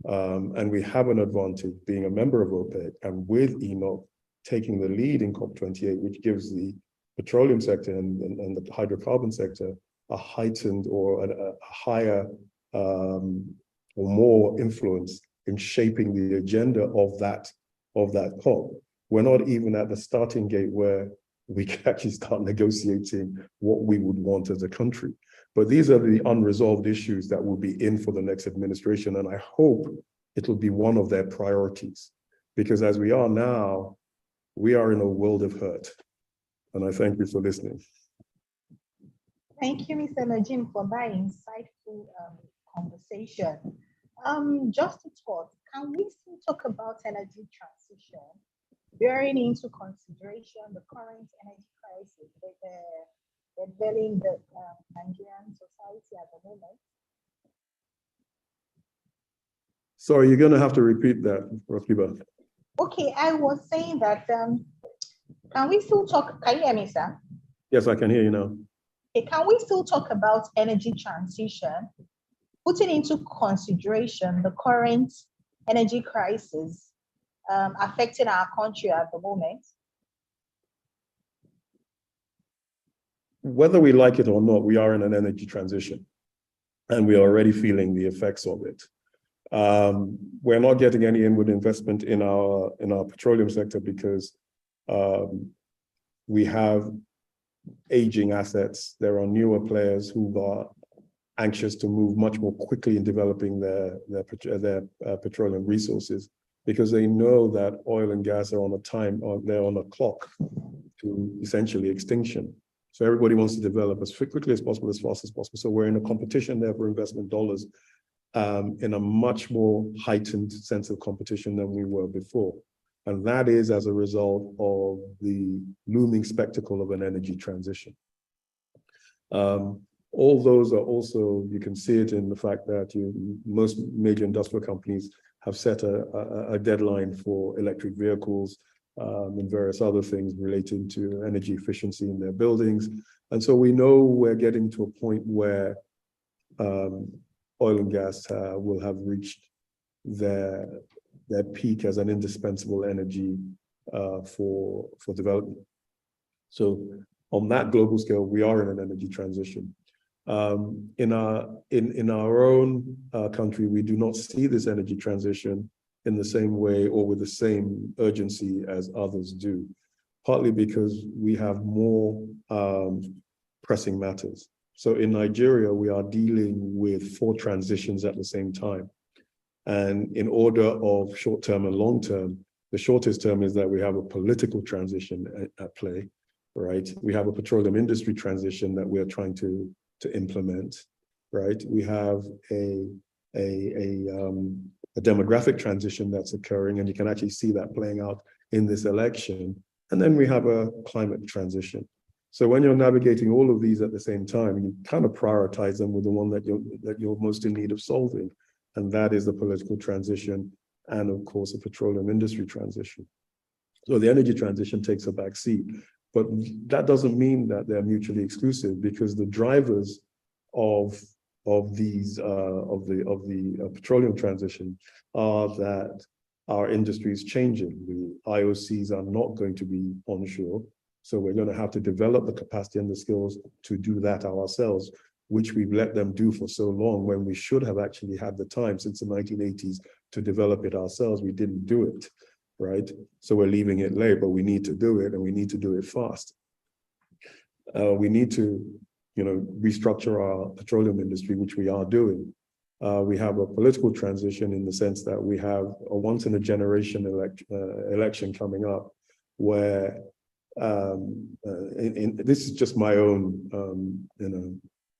And we have an advantage being a member of OPEC and with ENOC taking the lead in COP28, which gives the petroleum sector and the hydrocarbon sector a heightened or a higher or more influence in shaping the agenda of that COP. We're not even at the starting gate where we can actually start negotiating what we would want as a country. But these are the unresolved issues that will be in for the next administration. And I hope it'll be one of their priorities, because as we are now, we are in a world of hurt. And I thank you for listening. Thank you, Mr. Najim, for that insightful conversation. Just a thought, can we still talk about energy transition, bearing into consideration the current energy crisis prevailing the Nigerian society at the moment? Sorry, you're going to have to repeat that, Rokiba. Okay, I was saying that, can we still talk, can you hear me, sir? Yes, I can hear you now. Okay, can we still talk about energy transition, putting into consideration the current energy crisis affecting our country at the moment? Whether we like it or not, we are in an energy transition, and we are already feeling the effects of it. We're not getting any inward investment in our petroleum sector because we have aging assets. There are newer players who are anxious to move much more quickly in developing their petroleum resources, because they know that oil and gas are they're on a clock to essentially extinction. So everybody wants to develop as quickly as possible, as fast as possible. So we're in a competition there for investment dollars, in a much more heightened sense of competition than we were before. And that is as a result of the looming spectacle of an energy transition. All those are also, you can see it in the fact that most major industrial companies have set a deadline for electric vehicles and various other things relating to energy efficiency in their buildings. And so we know we're getting to a point where oil and gas will have reached their peak as an indispensable energy for development. So on that global scale, we are in an energy transition. In our own country, we do not see this energy transition in the same way or with the same urgency as others do, partly because we have more pressing matters. So in Nigeria, we are dealing with 4 transitions at the same time. And in order of short-term and long-term, the shortest term is that we have a political transition at play, right? We have a petroleum industry transition that we are trying to implement, right? We have a demographic transition that's occurring, and you can actually see that playing out in this election. And then we have a climate transition. So when you're navigating all of these at the same time, you kind of prioritize them with the one that you're most in need of solving. And that is the political transition and, of course, the petroleum industry transition. So the energy transition takes a back seat. But that doesn't mean that they're mutually exclusive, because the drivers of of these of the petroleum transition are that our industry is changing. The IOCs are not going to be onshore, so we're going to have to develop the capacity and the skills to do that ourselves, which we've let them do for so long when we should have actually had the time since the 1980s to develop it ourselves. We didn't do it, right? So we're leaving it late, but we need to do it, and we need to do it fast. We need to, restructure our petroleum industry, which we are doing. We have a political transition in the sense that we have a once in a generation election coming up where this is just my own,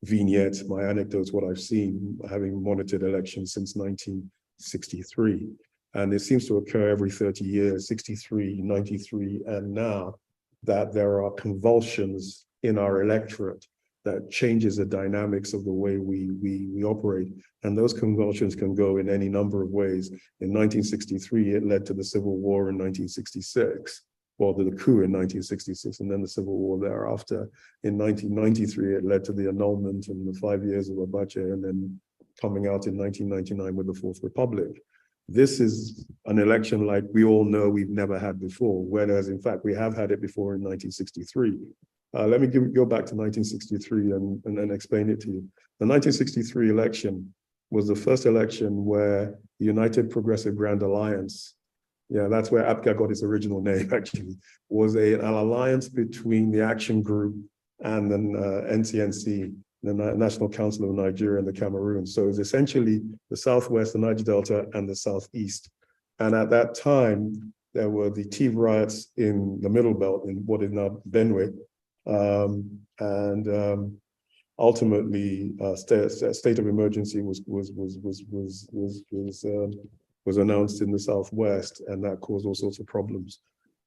vignette, my anecdotes, what I've seen, having monitored elections since 1963. And it seems to occur every 30 years, 63, 93, and now that there are convulsions in our electorate that changes the dynamics of the way we operate. And those convulsions can go in any number of ways. In 1963, it led to the Civil War in 1966. Well, the coup in 1966, and then the Civil War thereafter. In 1993, it led to the annulment and the 5 years of Abacha, and then coming out in 1999 with the Fourth Republic. This is an election like we all know we've never had before, whereas in fact we have had it before in 1963. Let me go back to 1963 and then explain it to you. The 1963 election was the first election where the United Progressive Grand Alliance, yeah, that's where APGA got its original name actually, was an alliance between the Action Group and then NCNC, the National Council of Nigeria and the Cameroon. So it's essentially the Southwest, the Niger Delta, and the Southeast. And at that time, there were the Tiv riots in the Middle Belt, in what is now Benue. Ultimately, state of emergency was announced in the Southwest, and that caused all sorts of problems.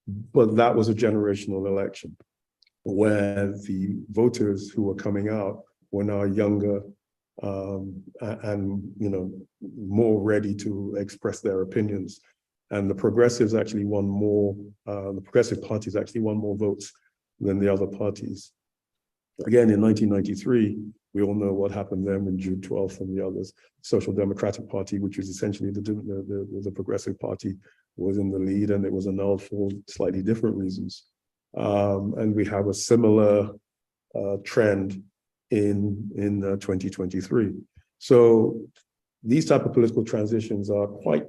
But that was a generational election where the voters who were coming out were now younger and more ready to express their opinions. And the progressives actually won more, the progressive parties actually won more votes than the other parties. Again, in 1993, we all know what happened then when June 12th and the others. Social Democratic Party, which was essentially the progressive party, was in the lead, and it was annulled for slightly different reasons. And we have a similar trend in 2023. So these type of political transitions are quite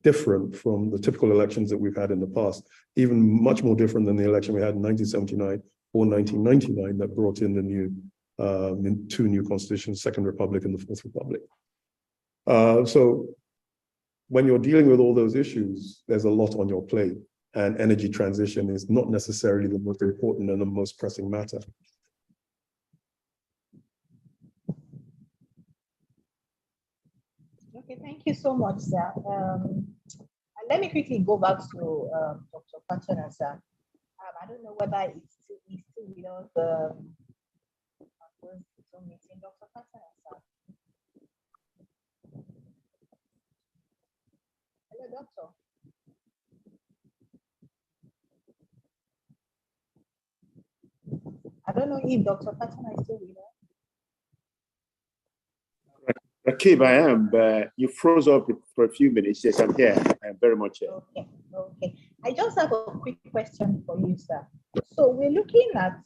different from the typical elections that we've had in the past, even much more different than the election we had in 1979 or 1999 that brought in the new two new constitutions, Second Republic and the Fourth Republic. So when you're dealing with all those issues, there's a lot on your plate, and energy transition is not necessarily the most important and the most pressing matter. Okay, thank you so much, sir. Let me quickly go back to Dr. Patona, sir. I don't know whether he's still with us. Meeting Dr. Patona, sir. Hello, doctor. I don't know if Dr. Patona is still with us. Rakib, I am, but you froze up for a few minutes. Yes, I'm here. I'm very much here. Okay. I just have a quick question for you, sir. So we're looking at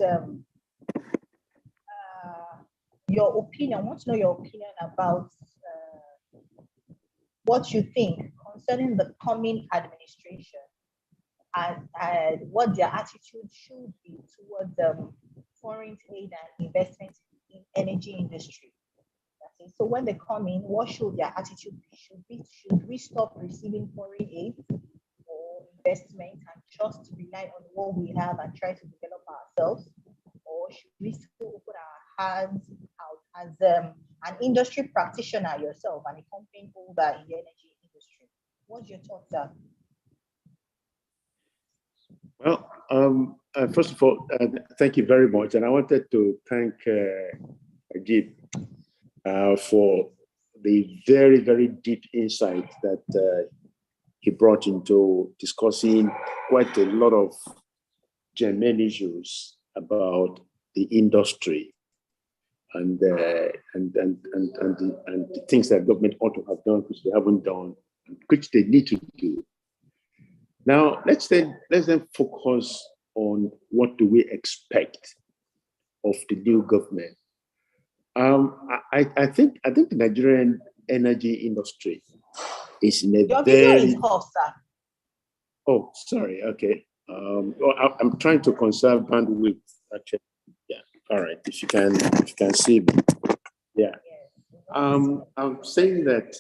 your opinion. I want to know your opinion about what you think concerning the coming administration and what their attitude should be towards foreign aid and investment in energy industry. So when they come in, what should their attitude be? Should we stop receiving foreign aid or investment and just rely on what we have and try to develop ourselves? Or should we still open our hands out as an industry practitioner yourself and a company holder in the energy industry? What's your thoughts, sir? Well, first of all, thank you very much. And I wanted to thank Ajib for the very, very deep insight that he brought into discussing quite a lot of germane issues about the industry. and the things that government ought to have done, which they haven't done, and which they need to do. Now, let's then focus on what do we expect of the new government. I think the Nigerian energy industry is in a Your video very... is off, sir. Oh, sorry. Okay. I'm trying to conserve bandwidth. Actually, yeah. All right. If you can see me, yeah. I'm saying that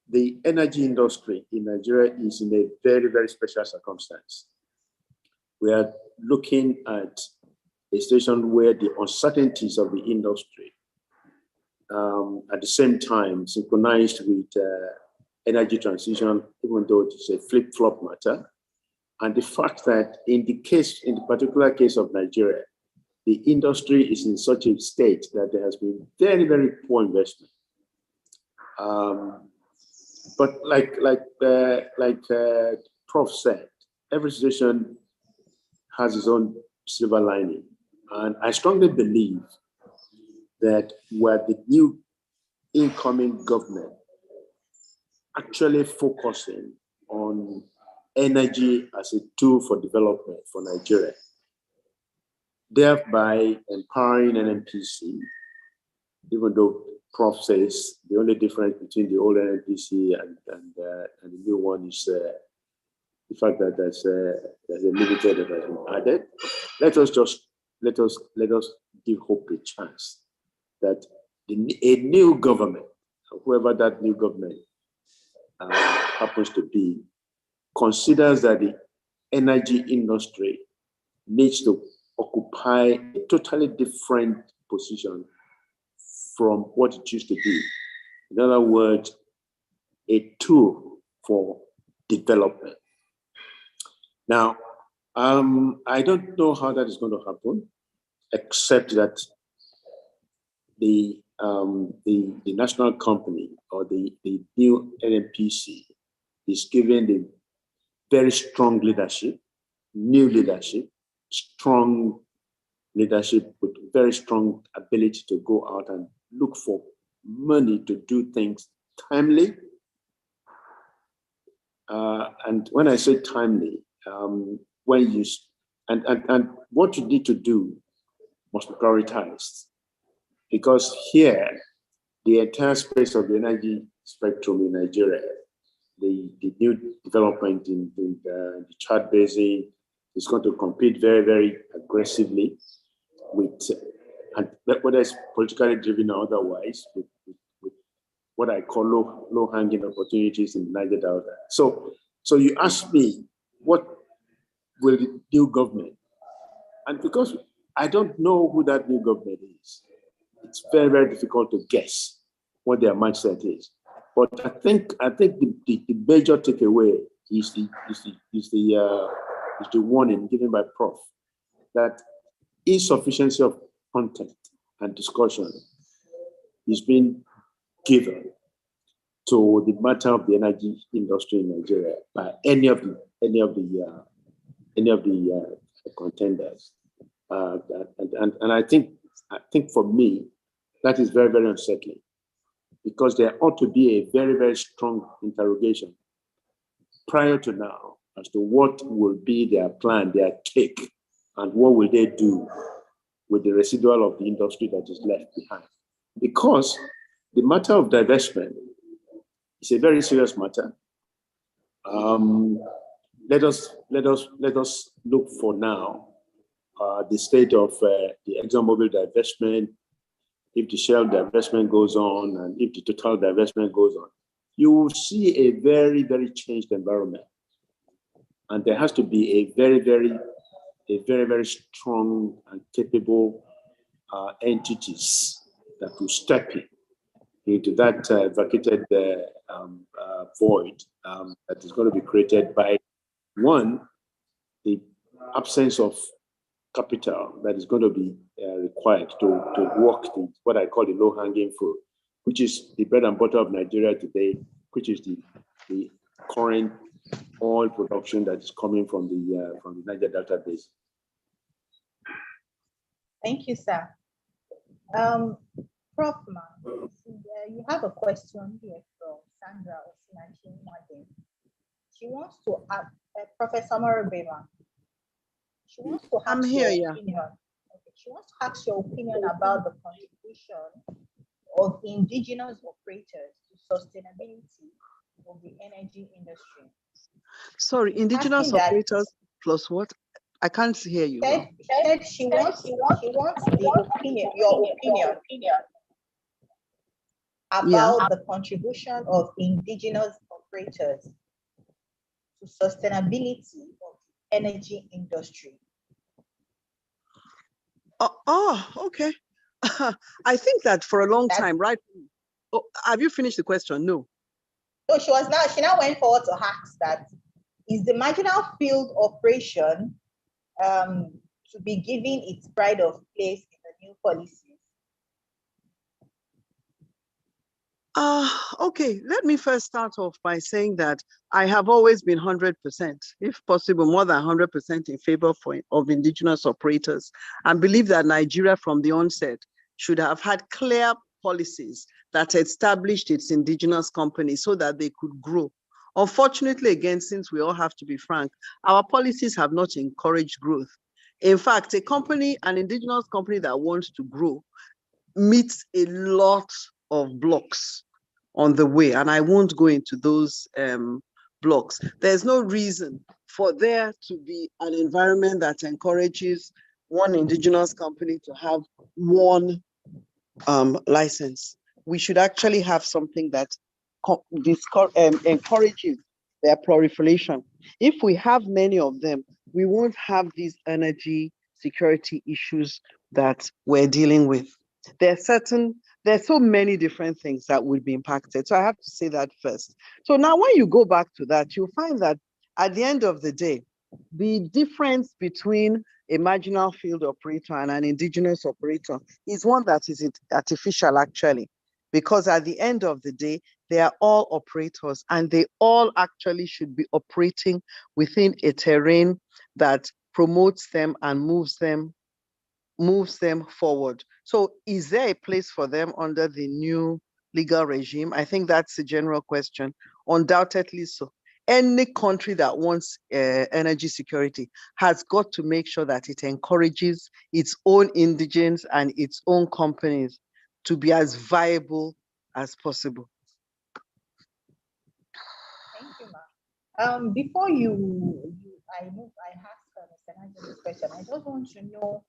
the energy industry in Nigeria is in a very, very special circumstance. We are looking at a situation where the uncertainties of the industry, at the same time, synchronized with energy transition, even though it is a flip-flop matter, and the fact that in the particular case of Nigeria, the industry is in such a state that there has been very, very poor investment. But like Prof said, every situation has its own silver lining, and I strongly believe that where the new incoming government actually focusing on energy as a tool for development for Nigeria, thereby empowering NNPC, even though Prof says the only difference between the old NNPC and the new one is the fact that there's a limited that has been added. Let us give hope a chance that a new government, whoever that new government happens to be, considers that the energy industry needs to occupy a totally different position from what it used to be. In other words, a tool for development. Now, I don't know how that is going to happen, except that the national company or the new NNPC is given the very strong leadership, new leadership, strong leadership with very strong ability to go out and look for money to do things timely. And when I say timely, when you and what you need to do must be prioritized, because here the entire space of the energy spectrum in Nigeria, the new development in the Chad Basin is going to compete very, very aggressively with, and whether it's politically driven or otherwise, with what I call low-hanging opportunities in the Niger Delta. So you ask me, what will the new government? And because I don't know who that new government is, it's very, very difficult to guess what their mindset is. But I think the major takeaway is the warning given by Prof that insufficiency of content and discussion is being given to the matter of the energy industry in Nigeria by any of the contenders, and I think for me that is very, very unsettling, because there ought to be a very, very strong interrogation prior to now as to what will be their plan, their take, and what will they do with the residual of the industry that is left behind. Because the matter of divestment is a very serious matter. Let us look for now the state of the ExxonMobil divestment. If the Shell divestment goes on, and if the Total divestment goes on, you will see a very, very changed environment. And there has to be a very, very strong and capable entities that will step into that vacated void that is going to be created by, one, the absence of capital that is going to be required to work what I call the low-hanging fruit, which is the bread and butter of Nigeria today, which is the current oil production that is coming from the Niger Delta Basin. Thank you, sir. Prof. Ma, you have a question here from Sandra Osinachi Martin. She wants to ask Professor Morabema. She wants to I'm ask here, your yeah. opinion. Okay. She wants to ask your opinion about the contribution of indigenous operators to sustainability of the energy industry. Sorry, She's indigenous asking that operators plus what? I can't hear you well. said she wants the opinion, your opinion about the contribution of indigenous operators to sustainability of the energy industry. Okay. I think that for a long That's- time, right? Oh, have you finished the question? No. So she now went forward to ask that, is the marginal field operation to be given its pride of place in the new policies? Okay, let me first start off by saying that I have always been 100%, if possible, more than 100% in favor of indigenous operators, and believe that Nigeria from the onset should have had clear policies that established its indigenous companies so that they could grow. Unfortunately, again, since we all have to be frank, our policies have not encouraged growth. In fact, an indigenous company that wants to grow meets a lot of blocks on the way, and I won't go into those blocks. There's no reason for there to be an environment that encourages one indigenous company to have one license. We should actually have something that encourages their proliferation. If we have many of them, we won't have these energy security issues that we're dealing with. There's so many different things that would be impacted. So I have to say that first. So now when you go back to that, you'll find that at the end of the day, the difference between a marginal field operator and an indigenous operator is one that is artificial actually, because at the end of the day, they are all operators and they all actually should be operating within a terrain that promotes them and moves them forward. So is there a place for them under the new legal regime? I think that's the general question. Undoubtedly so. Any country that wants energy security has got to make sure that it encourages its own indigents and its own companies to be as viable as possible. Thank you, ma'am. Before I ask Mr. Nigel this question, I just want to know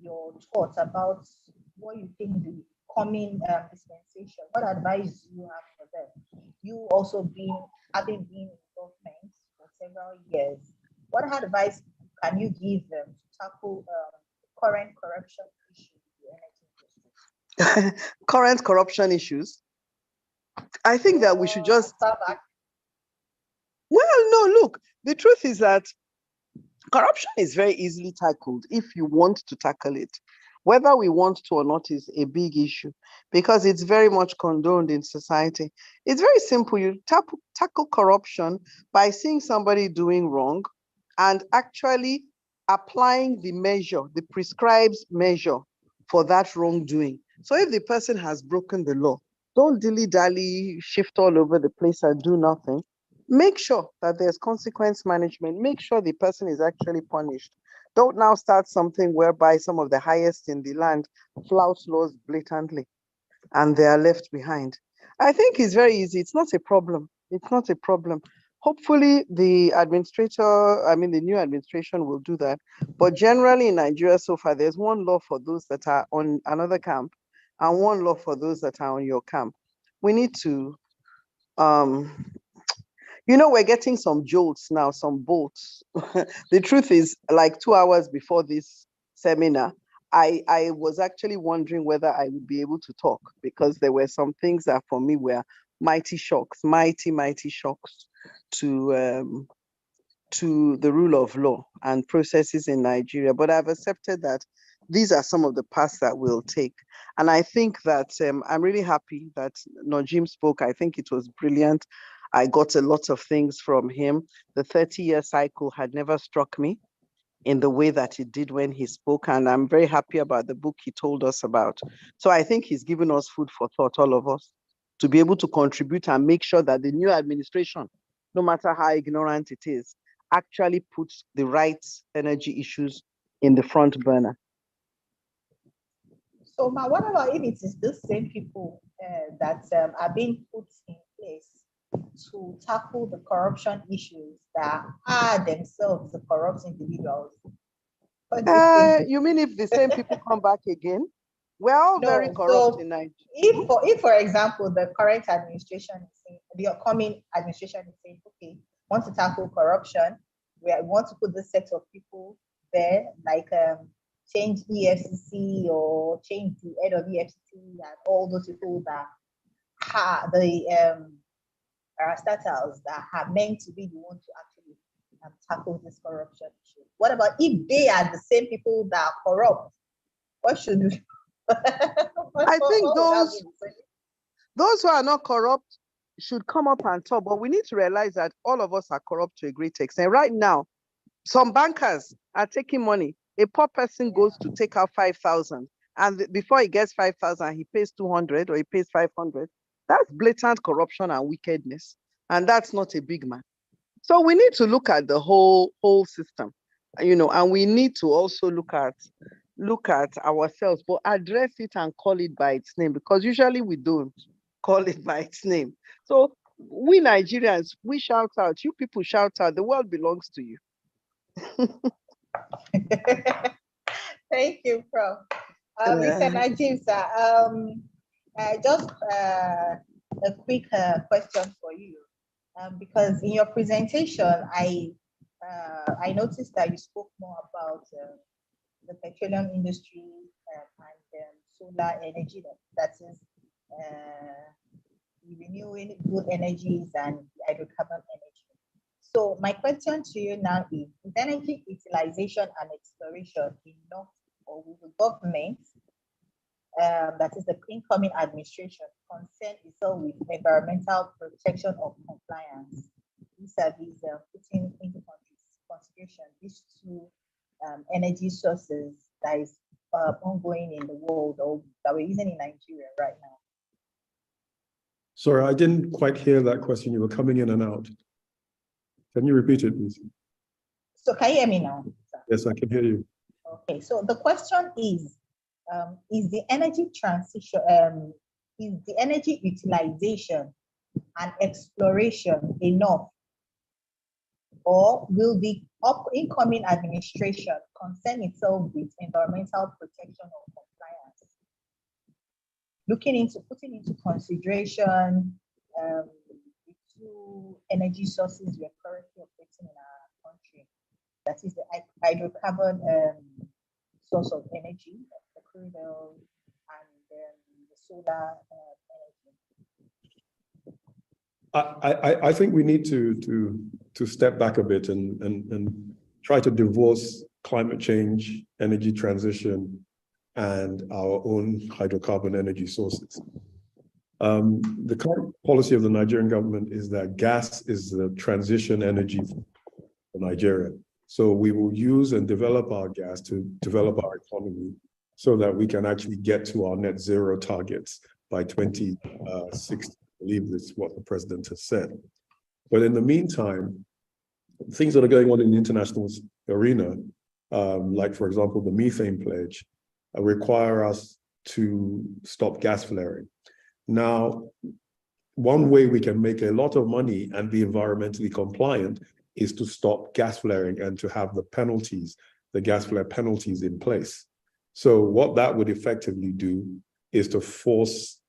your thoughts about what you think the coming dispensation, what advice you have for them. You also having been in government for several years, what advice can you give them to tackle current corruption issues in the energy industry? Current corruption issues? I think that we should just... Well, no, look, the truth is that corruption is very easily tackled if you want to tackle it. Whether we want to or not is a big issue because it's very much condoned in society. It's very simple. You tackle corruption by seeing somebody doing wrong and actually applying the measure, the prescribed measure for that wrongdoing. So if the person has broken the law, don't dilly-dally, shift all over the place and do nothing. Make sure that there's consequence management. Make sure the person is actually punished. Don't now start something whereby some of the highest in the land flout laws blatantly and they are left behind. I think it's very easy. It's not a problem. It's not a problem. Hopefully the new administration will do that. But generally in Nigeria so far, there's one law for those that are on another camp and one law for those that are on your camp. We need to we're getting some jolts now, some bolts. The truth is, like 2 hours before this seminar, I was actually wondering whether I would be able to talk because there were some things that for me were mighty shocks, mighty shocks to the rule of law and processes in Nigeria. But I've accepted that these are some of the paths that we'll take. And I think that I'm really happy that Najim spoke. I think it was brilliant. I got a lot of things from him. The 30-year cycle had never struck me. in the way that he did when he spoke. And I'm very happy about the book he told us about. So I think he's given us food for thought, all of us, to be able to contribute and make sure that the new administration, no matter how ignorant it is, actually puts the right energy issues in the front burner. So, Ma, what about if it is the same people that are being put in place to tackle the corruption issues that are themselves the corrupt individuals? What do you think? You mean if the same people come back again? We're all very No, corrupt so in Nigeria. if, for example, the current administration is saying, the upcoming administration is saying, okay, want to tackle corruption, we want to put this set of people there, like change EFCC or change the head of EFCC and all those people that are statals that are meant to be the ones to actually tackle this corruption issue. What about if they are the same people that are corrupt? What should we? I think those who are not corrupt should come up and talk, but we need to realize that all of us are corrupt to a great extent. Right now, some bankers are taking money. A poor person goes to take out 5,000, and before he gets 5,000, he pays 200 or he pays 500. That's blatant corruption and wickedness, and that's not a big man. So we need to look at the whole system, and we need to also look at ourselves, but address it and call it by its name, because usually we don't call it by its name. So we Nigerians, we shout out, you people shout out, the world belongs to you. Thank you, Prof. Mr. Najim, sir, just a quick question for you, because in your presentation, I noticed that you spoke more about the petroleum industry and solar energy, that is renewing good energies and hydrocarbon energy. So my question to you now is energy utilization and exploration enough, or will the government, that is the incoming administration, concern itself with environmental protection of compliance vis-a-vis putting into consideration these two energy sources that is ongoing in the world, or that we're using in Nigeria right now? Sorry, I didn't quite hear that question. You were coming in and out. Can you repeat it, please? So can you hear me now? Yes, I can hear you. Okay, so the question is the energy transition, is the energy utilization and exploration enough, or will the incoming administration concern itself with environmental protection or compliance, putting into consideration the two energy sources we are currently operating in our country, that is the hydrocarbon source of energy, the crude oil, and the solar energy? I think we need to step back a bit and try to divorce climate change, energy transition, and our own hydrocarbon energy sources. The current policy of the Nigerian government is that gas is the transition energy for Nigeria. So we will use and develop our gas to develop our economy so that we can actually get to our net zero targets by 2060. I believe that's what the president has said. But in the meantime, things that are going on in the international arena, like for example, the methane pledge, require us to stop gas flaring. Now, one way we can make a lot of money and be environmentally compliant is to stop gas flaring and to have the penalties, the gas flare penalties in place. So what that would effectively do is to force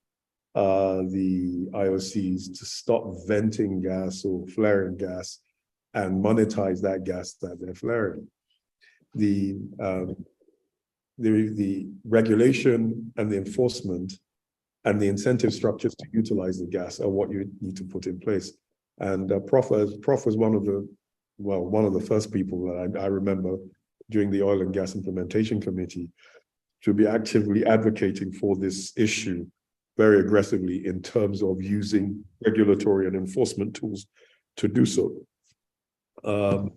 the IOCs to stop venting gas or flaring gas and monetize that gas that they're flaring. The regulation and the enforcement and the incentive structures to utilize the gas are what you need to put in place. And Prof was one of the first people that I remember during the Oil and Gas Implementation Committee to be actively advocating for this issue very aggressively in terms of using regulatory and enforcement tools to do so. I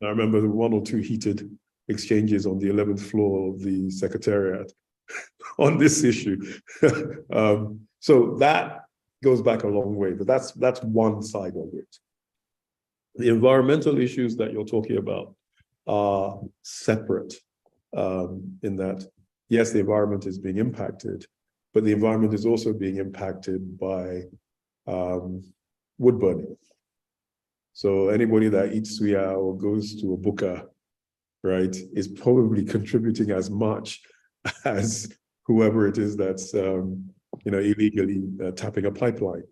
remember one or two heated exchanges on the 11th floor of the Secretariat on this issue. So that goes back a long way, but that's one side of it. The environmental issues that you're talking about are separate in that, yes, the environment is being impacted, but the environment is also being impacted by wood burning. So anybody that eats suya or goes to a buka, right, is probably contributing as much as whoever it is that's illegally tapping a pipeline.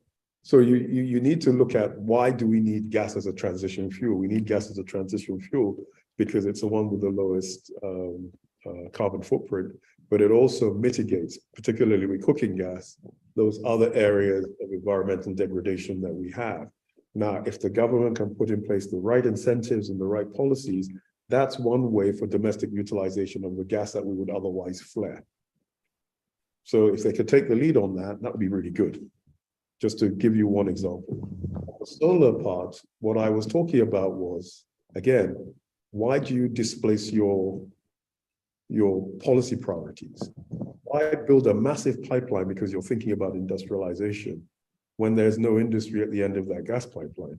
So you need to look at, why do we need gas as a transition fuel? We need gas as a transition fuel because it's the one with the lowest carbon footprint, but it also mitigates, particularly with cooking gas, those other areas of environmental degradation that we have. Now, if the government can put in place the right incentives and the right policies, that's one way for domestic utilization of the gas that we would otherwise flare. So if they could take the lead on that, that would be really good. Just to give you one example. The solar part, what I was talking about was, again, why do you displace your policy priorities? Why build a massive pipeline because you're thinking about industrialization when there's no industry at the end of that gas pipeline?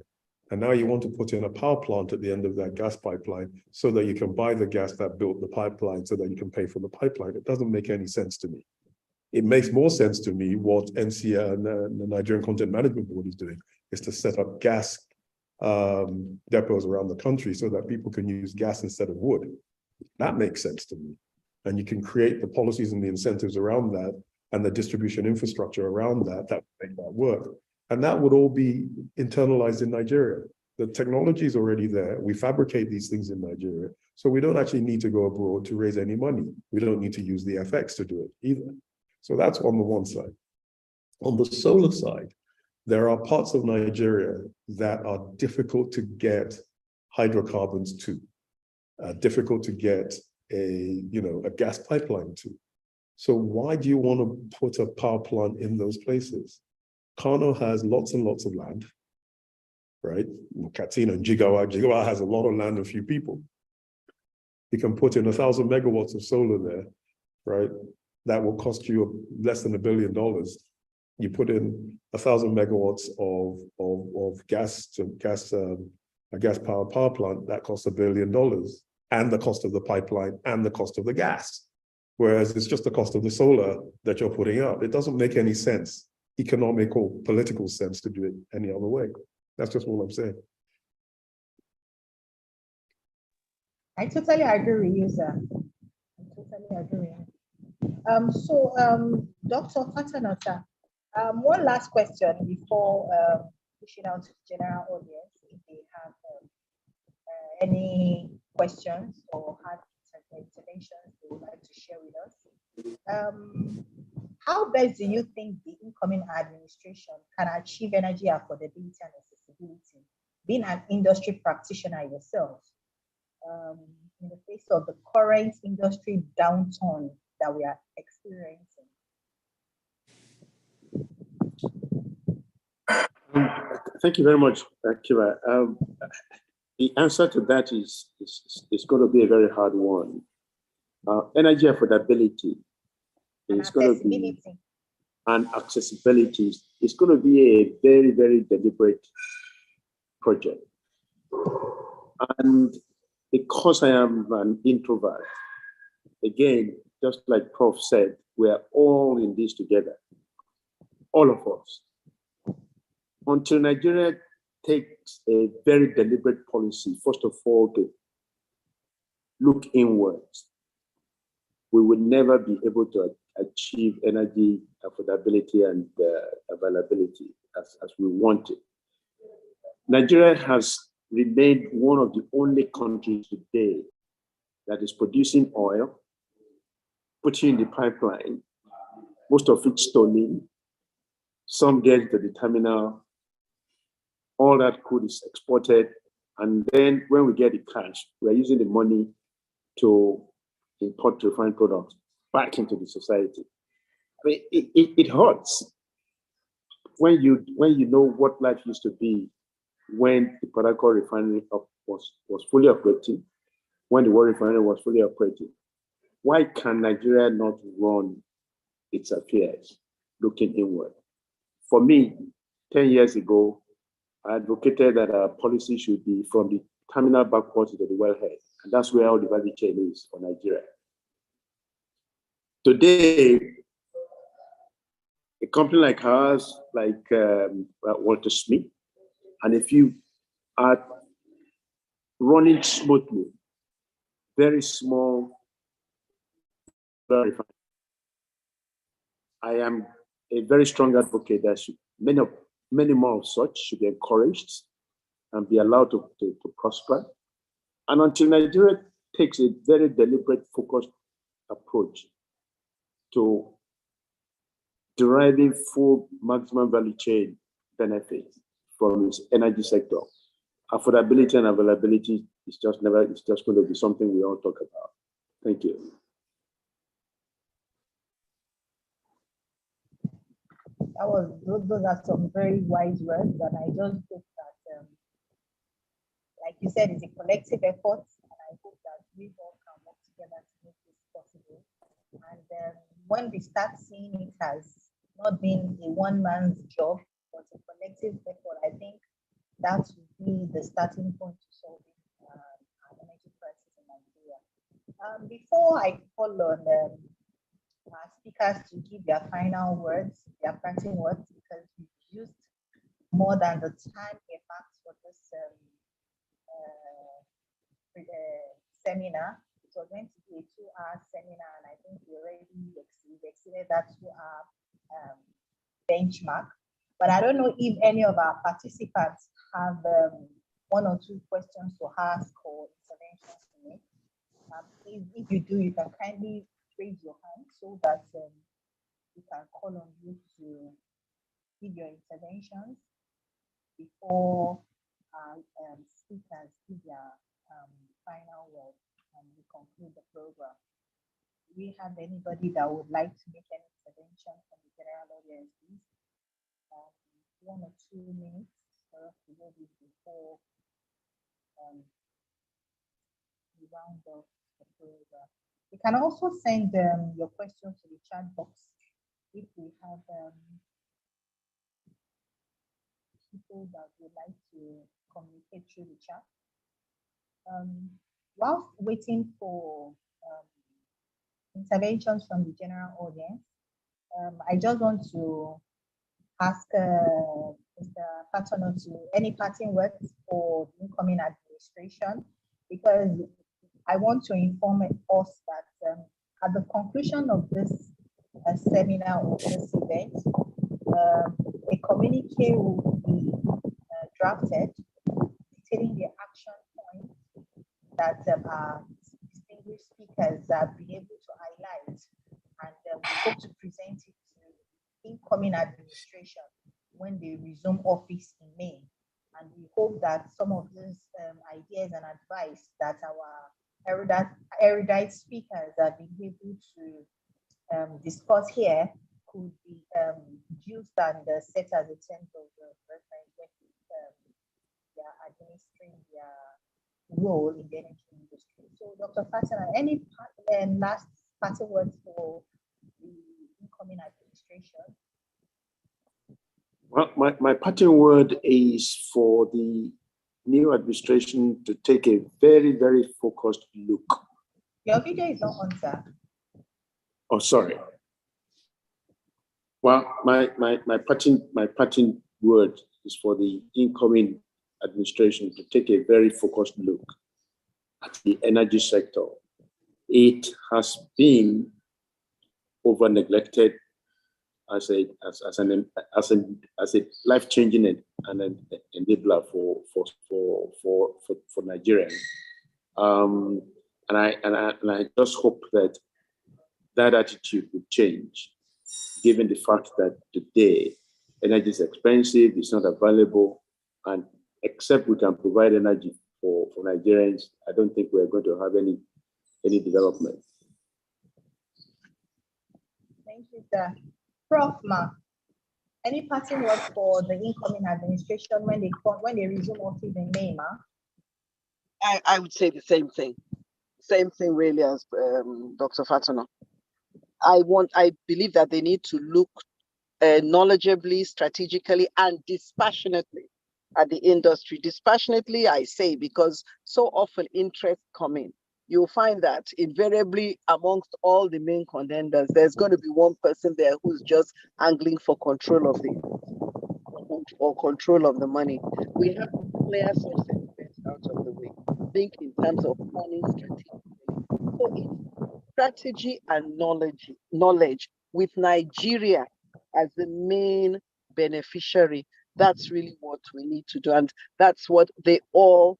And now you want to put in a power plant at the end of that gas pipeline so that you can buy the gas that built the pipeline so that you can pay for the pipeline. It doesn't make any sense to me. It makes more sense to me what NCA and the Nigerian Content Management Board is doing, is to set up gas depots around the country so that people can use gas instead of wood. That makes sense to me. And you can create the policies and the incentives around that and the distribution infrastructure around that that would make that work. And that would all be internalized in Nigeria. The technology is already there. We fabricate these things in Nigeria. So we don't actually need to go abroad to raise any money. We don't need to use the FX to do it either. So that's on the one side. On the solar side, there are parts of Nigeria that are difficult to get hydrocarbons to, difficult to get a gas pipeline to. So why do you want to put a power plant in those places? Kano has lots and lots of land, right? Katsina and Jigawa has a lot of land and few people. You can put in 1,000 megawatts of solar there, right? That will cost you less than $1 billion. You put in 1,000 megawatts of a gas power plant, that costs $1 billion, and the cost of the pipeline and the cost of the gas. Whereas it's just the cost of the solar that you're putting up. It doesn't make any sense, economic or political sense, to do it any other way. That's just all I'm saying. I totally agree with you, sir. I totally agree. Dr. Fatanota, one last question before pushing out to the general audience, if they have any questions or have interventions they would like to share with us. How best do you think the incoming administration can achieve energy affordability and accessibility, being an industry practitioner yourself, in the face of the current industry downturn that we are experiencing? Thank you very much, Kiva. The answer to that is going to be a very hard one. Energy affordability is going to be, and accessibility is going to be a very, very deliberate project. And because I am an introvert, again, just like Prof said, we are all in this together, all of us. Until Nigeria takes a very deliberate policy, first of all, to look inwards, we will never be able to achieve energy affordability and availability as we want it. Nigeria has remained one of the only countries today that is producing oil, putting in the pipeline, most of it stolen, some get to the terminal, all that crude is exported, and then when we get the cash, we're using the money to import refined products back into the society. I mean, it hurts when you know what life used to be when the Port Harcourt refinery was fully operating, when the World Refinery was fully operating. Why can Nigeria not run its affairs looking inward? For me, 10 years ago, I advocated that our policy should be from the terminal backwards to the wellhead, and that's where all the value chain is for Nigeria. Today, a company like ours, like Walter Smith, and if you are running smoothly, very small, I am a very strong advocate that many more of such should be encouraged and be allowed to prosper. And until Nigeria takes a very deliberate, focused approach to deriving full maximum value chain benefits from its energy sector, affordability and availability is just going to be something we all talk about. Thank you. Those are some very wise words, and I just hope that, like you said, it's a collective effort, and I hope that we all can work together to make this possible. And when we start seeing it as not being a one-man's job, but a collective effort, I think that would be the starting point to solving our energy crisis in Nigeria. Before I call on our speakers to give their final words, their parting words, because we've used more than the time earmarked for this seminar. It was meant to be a 2-hour seminar, and I think we already exceeded that 2-hour benchmark. But I don't know if any of our participants have 1 or 2 questions to ask or interventions to make. If you do, you can kindly raise your hand so that we can call on you to give your interventions before speakers give their final words and we conclude the program. Do we have anybody that would like to make any intervention from the general audience, please? 1 or 2 minutes for us to do this before we round off the program. You can also send your questions to the chat box if we have people that would like to communicate through the chat. Whilst waiting for interventions from the general audience, I just want to ask Mr. Paterno to any parting words for the incoming administration, because I want to inform us that at the conclusion of this seminar or this event, a communique will be drafted detailing the action points that our distinguished speakers have been able to highlight, and we hope to present it to the incoming administration when they resume office in May. And we hope that some of these ideas and advice that our erudite speakers have been able to discuss here could be used and set as a terms of reference when they are administering their role in the energy industry. So, Dr. Fatima, any last parting words for the incoming administration? Well, my parting word is for the new administration to take a very, very focused look. Your video is not on, sir. Oh, sorry. Well, my parting word is for the incoming administration to take a very focused look at the energy sector. It has been over neglected as a life-changing and an enabler for Nigerians. And I just hope that that attitude would change, given the fact that today energy is expensive, it's not available, and except we can provide energy for Nigerians, I don't think we're going to have any development. Thank you, sir. Prof. Ma, any parting words for the incoming administration when they resume office in May, Ma? I would say the same thing. Same thing really as Dr. Fatuna. I believe that they need to look knowledgeably, strategically, and dispassionately at the industry. Dispassionately, I say, because so often interests come in. You'll find that invariably amongst all the main contenders, there's going to be one person there who's just angling for control of the money. We have to clear such sentiments out of the way. Think in terms of planning strategically. So it's strategy and knowledge with Nigeria as the main beneficiary. That's really what we need to do. And that's what they all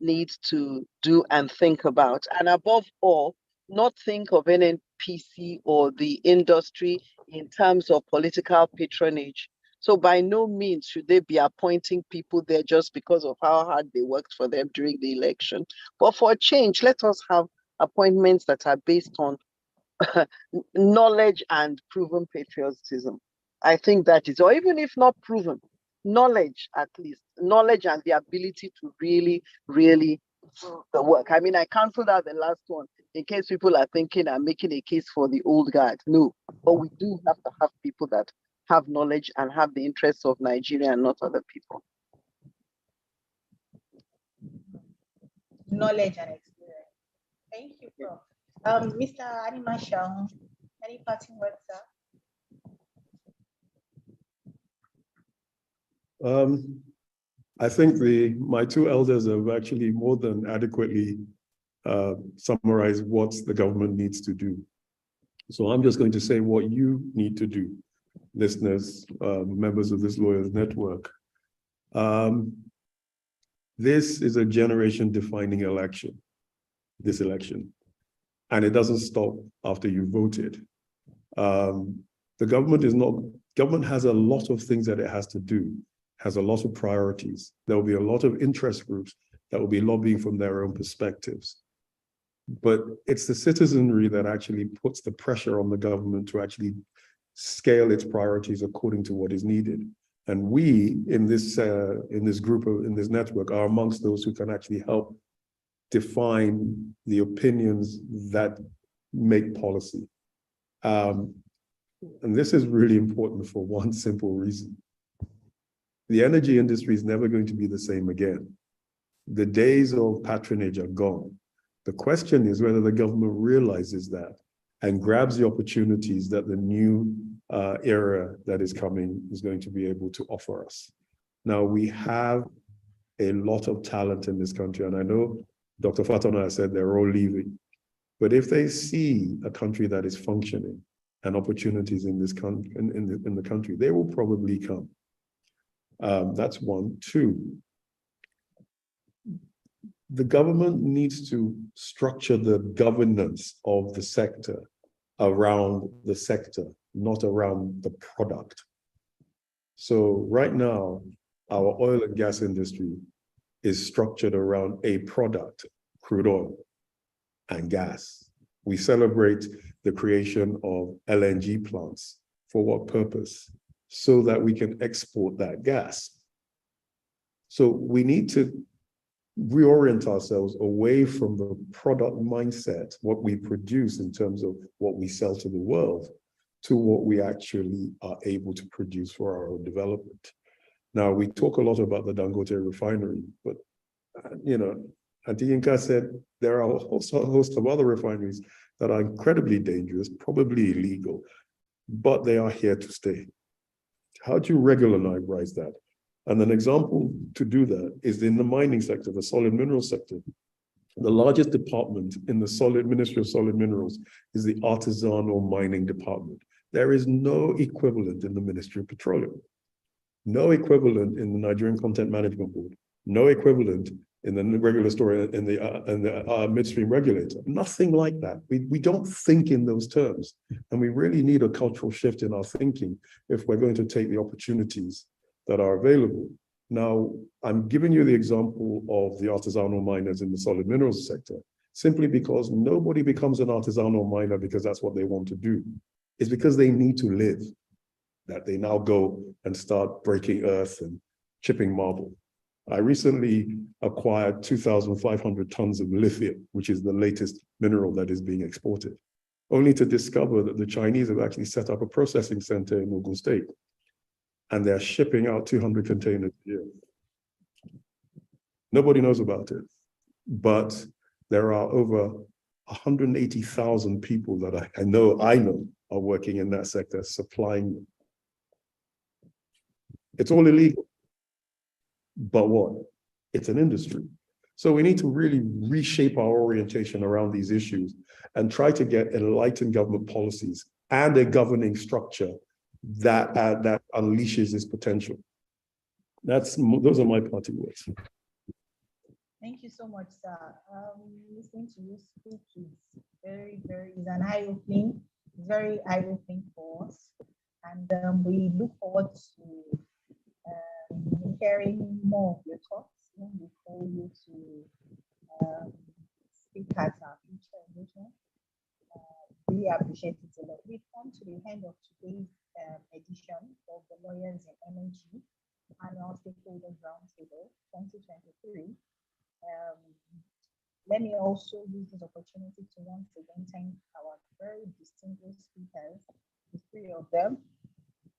need to do and think about. And above all, not think of NNPC or the industry in terms of political patronage. So by no means should they be appointing people there just because of how hard they worked for them during the election. But for a change, let us have appointments that are based on knowledge and proven patriotism. I think that is, or even if not proven, knowledge at least, knowledge and the ability to really, really do the work. I mean, I canceled out the last one in case people are thinking I'm making a case for the old guard. No, but we do have to have people that have knowledge and have the interests of Nigeria and not other people. Knowledge and experience. Thank you, Prof. Mr. Animashal, any parting words, sir? I think my two elders have actually more than adequately summarized what the government needs to do. So I'm just going to say what you need to do, listeners, members of this Lawyers Network. This is a generation-defining election, this election, and it doesn't stop after you voted. The government has a lot of things that it has to do, has a lot of priorities. There will be a lot of interest groups that will be lobbying from their own perspectives. But it's the citizenry that actually puts the pressure on the government to actually scale its priorities according to what is needed. And we in this group, in this network, are amongst those who can actually help define the opinions that make policy. And this is really important for one simple reason. The energy industry is never going to be the same again. The days of patronage are gone. The question is whether the government realizes that and grabs the opportunities that the new era that is coming is going to be able to offer us. Now, we have a lot of talent in this country, and I know Dr. Fatona has said they're all leaving. But if they see a country that is functioning and opportunities in this country, in the country, they will probably come. That's one. Two, the government needs to structure the governance of the sector around the sector, not around the product. So right now, our oil and gas industry is structured around a product, crude oil and gas. We celebrate the creation of LNG plants. For what purpose? So that we can export that gas. So we need to reorient ourselves away from the product mindset, what we produce in terms of what we sell to the world, to what we actually are able to produce for our own development. Now, we talk a lot about the Dangote refinery, but Auntie Yinka said there are also a host of other refineries that are incredibly dangerous, probably illegal, but they are here to stay. How do you regularize that? And an example to do that is in the mining sector, the solid mineral sector. The largest department in the Ministry of Solid Minerals is the artisanal mining department. There is no equivalent in the Ministry of Petroleum, no equivalent in the Nigerian Content Management Board, no equivalent in the regulatory in the midstream regulator. Nothing like that. We don't think in those terms, and we really need a cultural shift in our thinking if we're going to take the opportunities that are available. Now, I'm giving you the example of the artisanal miners in the solid minerals sector, simply because nobody becomes an artisanal miner because that's what they want to do. It's because they need to live, that they now go and start breaking earth and chipping marble. I recently acquired 2,500 tons of lithium, which is the latest mineral that is being exported, only to discover that the Chinese have actually set up a processing center in Ogun State, and they're shipping out 200 containers a year. Nobody knows about it, but there are over 180,000 people that I know are working in that sector, supplying them. It's all illegal. But what? It's an industry. So we need to really reshape our orientation around these issues and try to get enlightened government policies and a governing structure that unleashes its potential. Those are my parting words. Thank you so much, sir. Listening to you speak is is an eye-opening, very eye-opening for us. And we look forward to hearing more of your thoughts when we call you to speak at our future engagement. Really appreciate it a lot. We've come to the end of today's edition of the Lawyers in Energy Annual Stakeholders Roundtable 2023. Let me also use this opportunity to once again thank our very distinguished speakers, the three of them,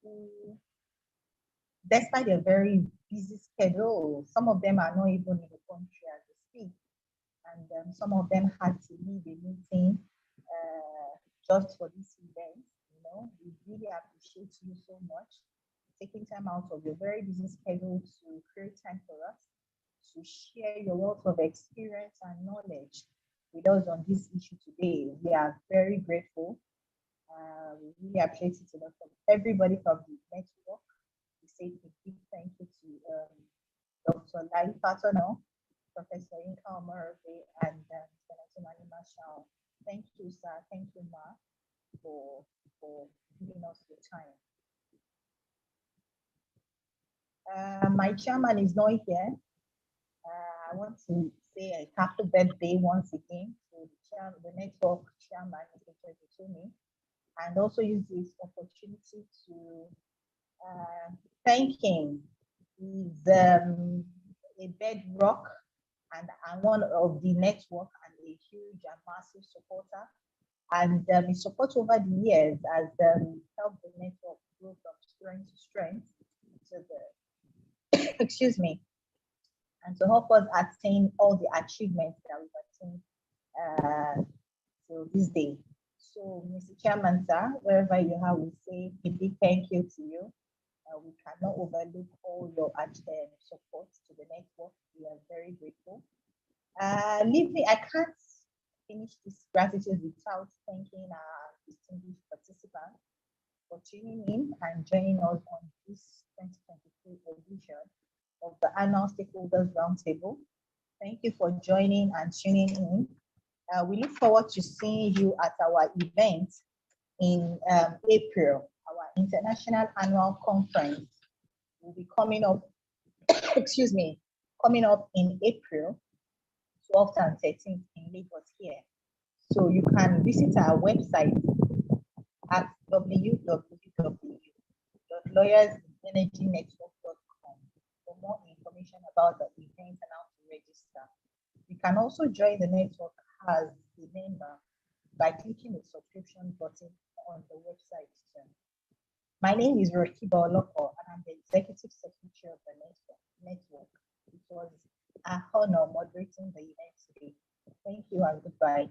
who, despite their very busy schedule, some of them are not even in the country as we speak, and some of them had to leave a meeting just for this event. You know, we really appreciate you so much taking time out of your very busy schedule to create time for us, to share your wealth of experience and knowledge with us on this issue today. We are very grateful. We really appreciate it a lot from everybody from the network. We say a big thank you to Dr. Lai Fatono, Professor Inka Omorobe, and Senator Mani Marshall. Thank you, sir. Thank you, Ma, for giving us your time. My chairman is not here. I want to say a happy birthday once again to the network chairman, Mr. Chebutumi, and also use this opportunity to thank him. He's a bedrock and one of the network and a huge and massive supporter. And his support over the years has helped the network grow from strength to strength. So excuse me, and to help us attain all the achievements that we've attained till this day. So, Mr. Chairman, sir, wherever you are, we say a big thank you to you. We cannot overlook all your support to the network. We are very grateful. I can't finish this gratitude without thanking our distinguished participants for tuning in and joining us on this 2023 edition of the Annual Stakeholders Roundtable. Thank you for joining and tuning in. We look forward to seeing you at our event in April. Our International Annual Conference will be coming up, excuse me, coming up in April 12th and 13th in Lagos here. So you can visit our website at www.lawyersEnergyNetwork.com for more information about the event and how to register. You can also join the network as a member by clicking the subscription button on the website. My name is Rokiba Oloko, and I'm the Executive Secretary of the network. It was an honor moderating the event today. Thank you and goodbye.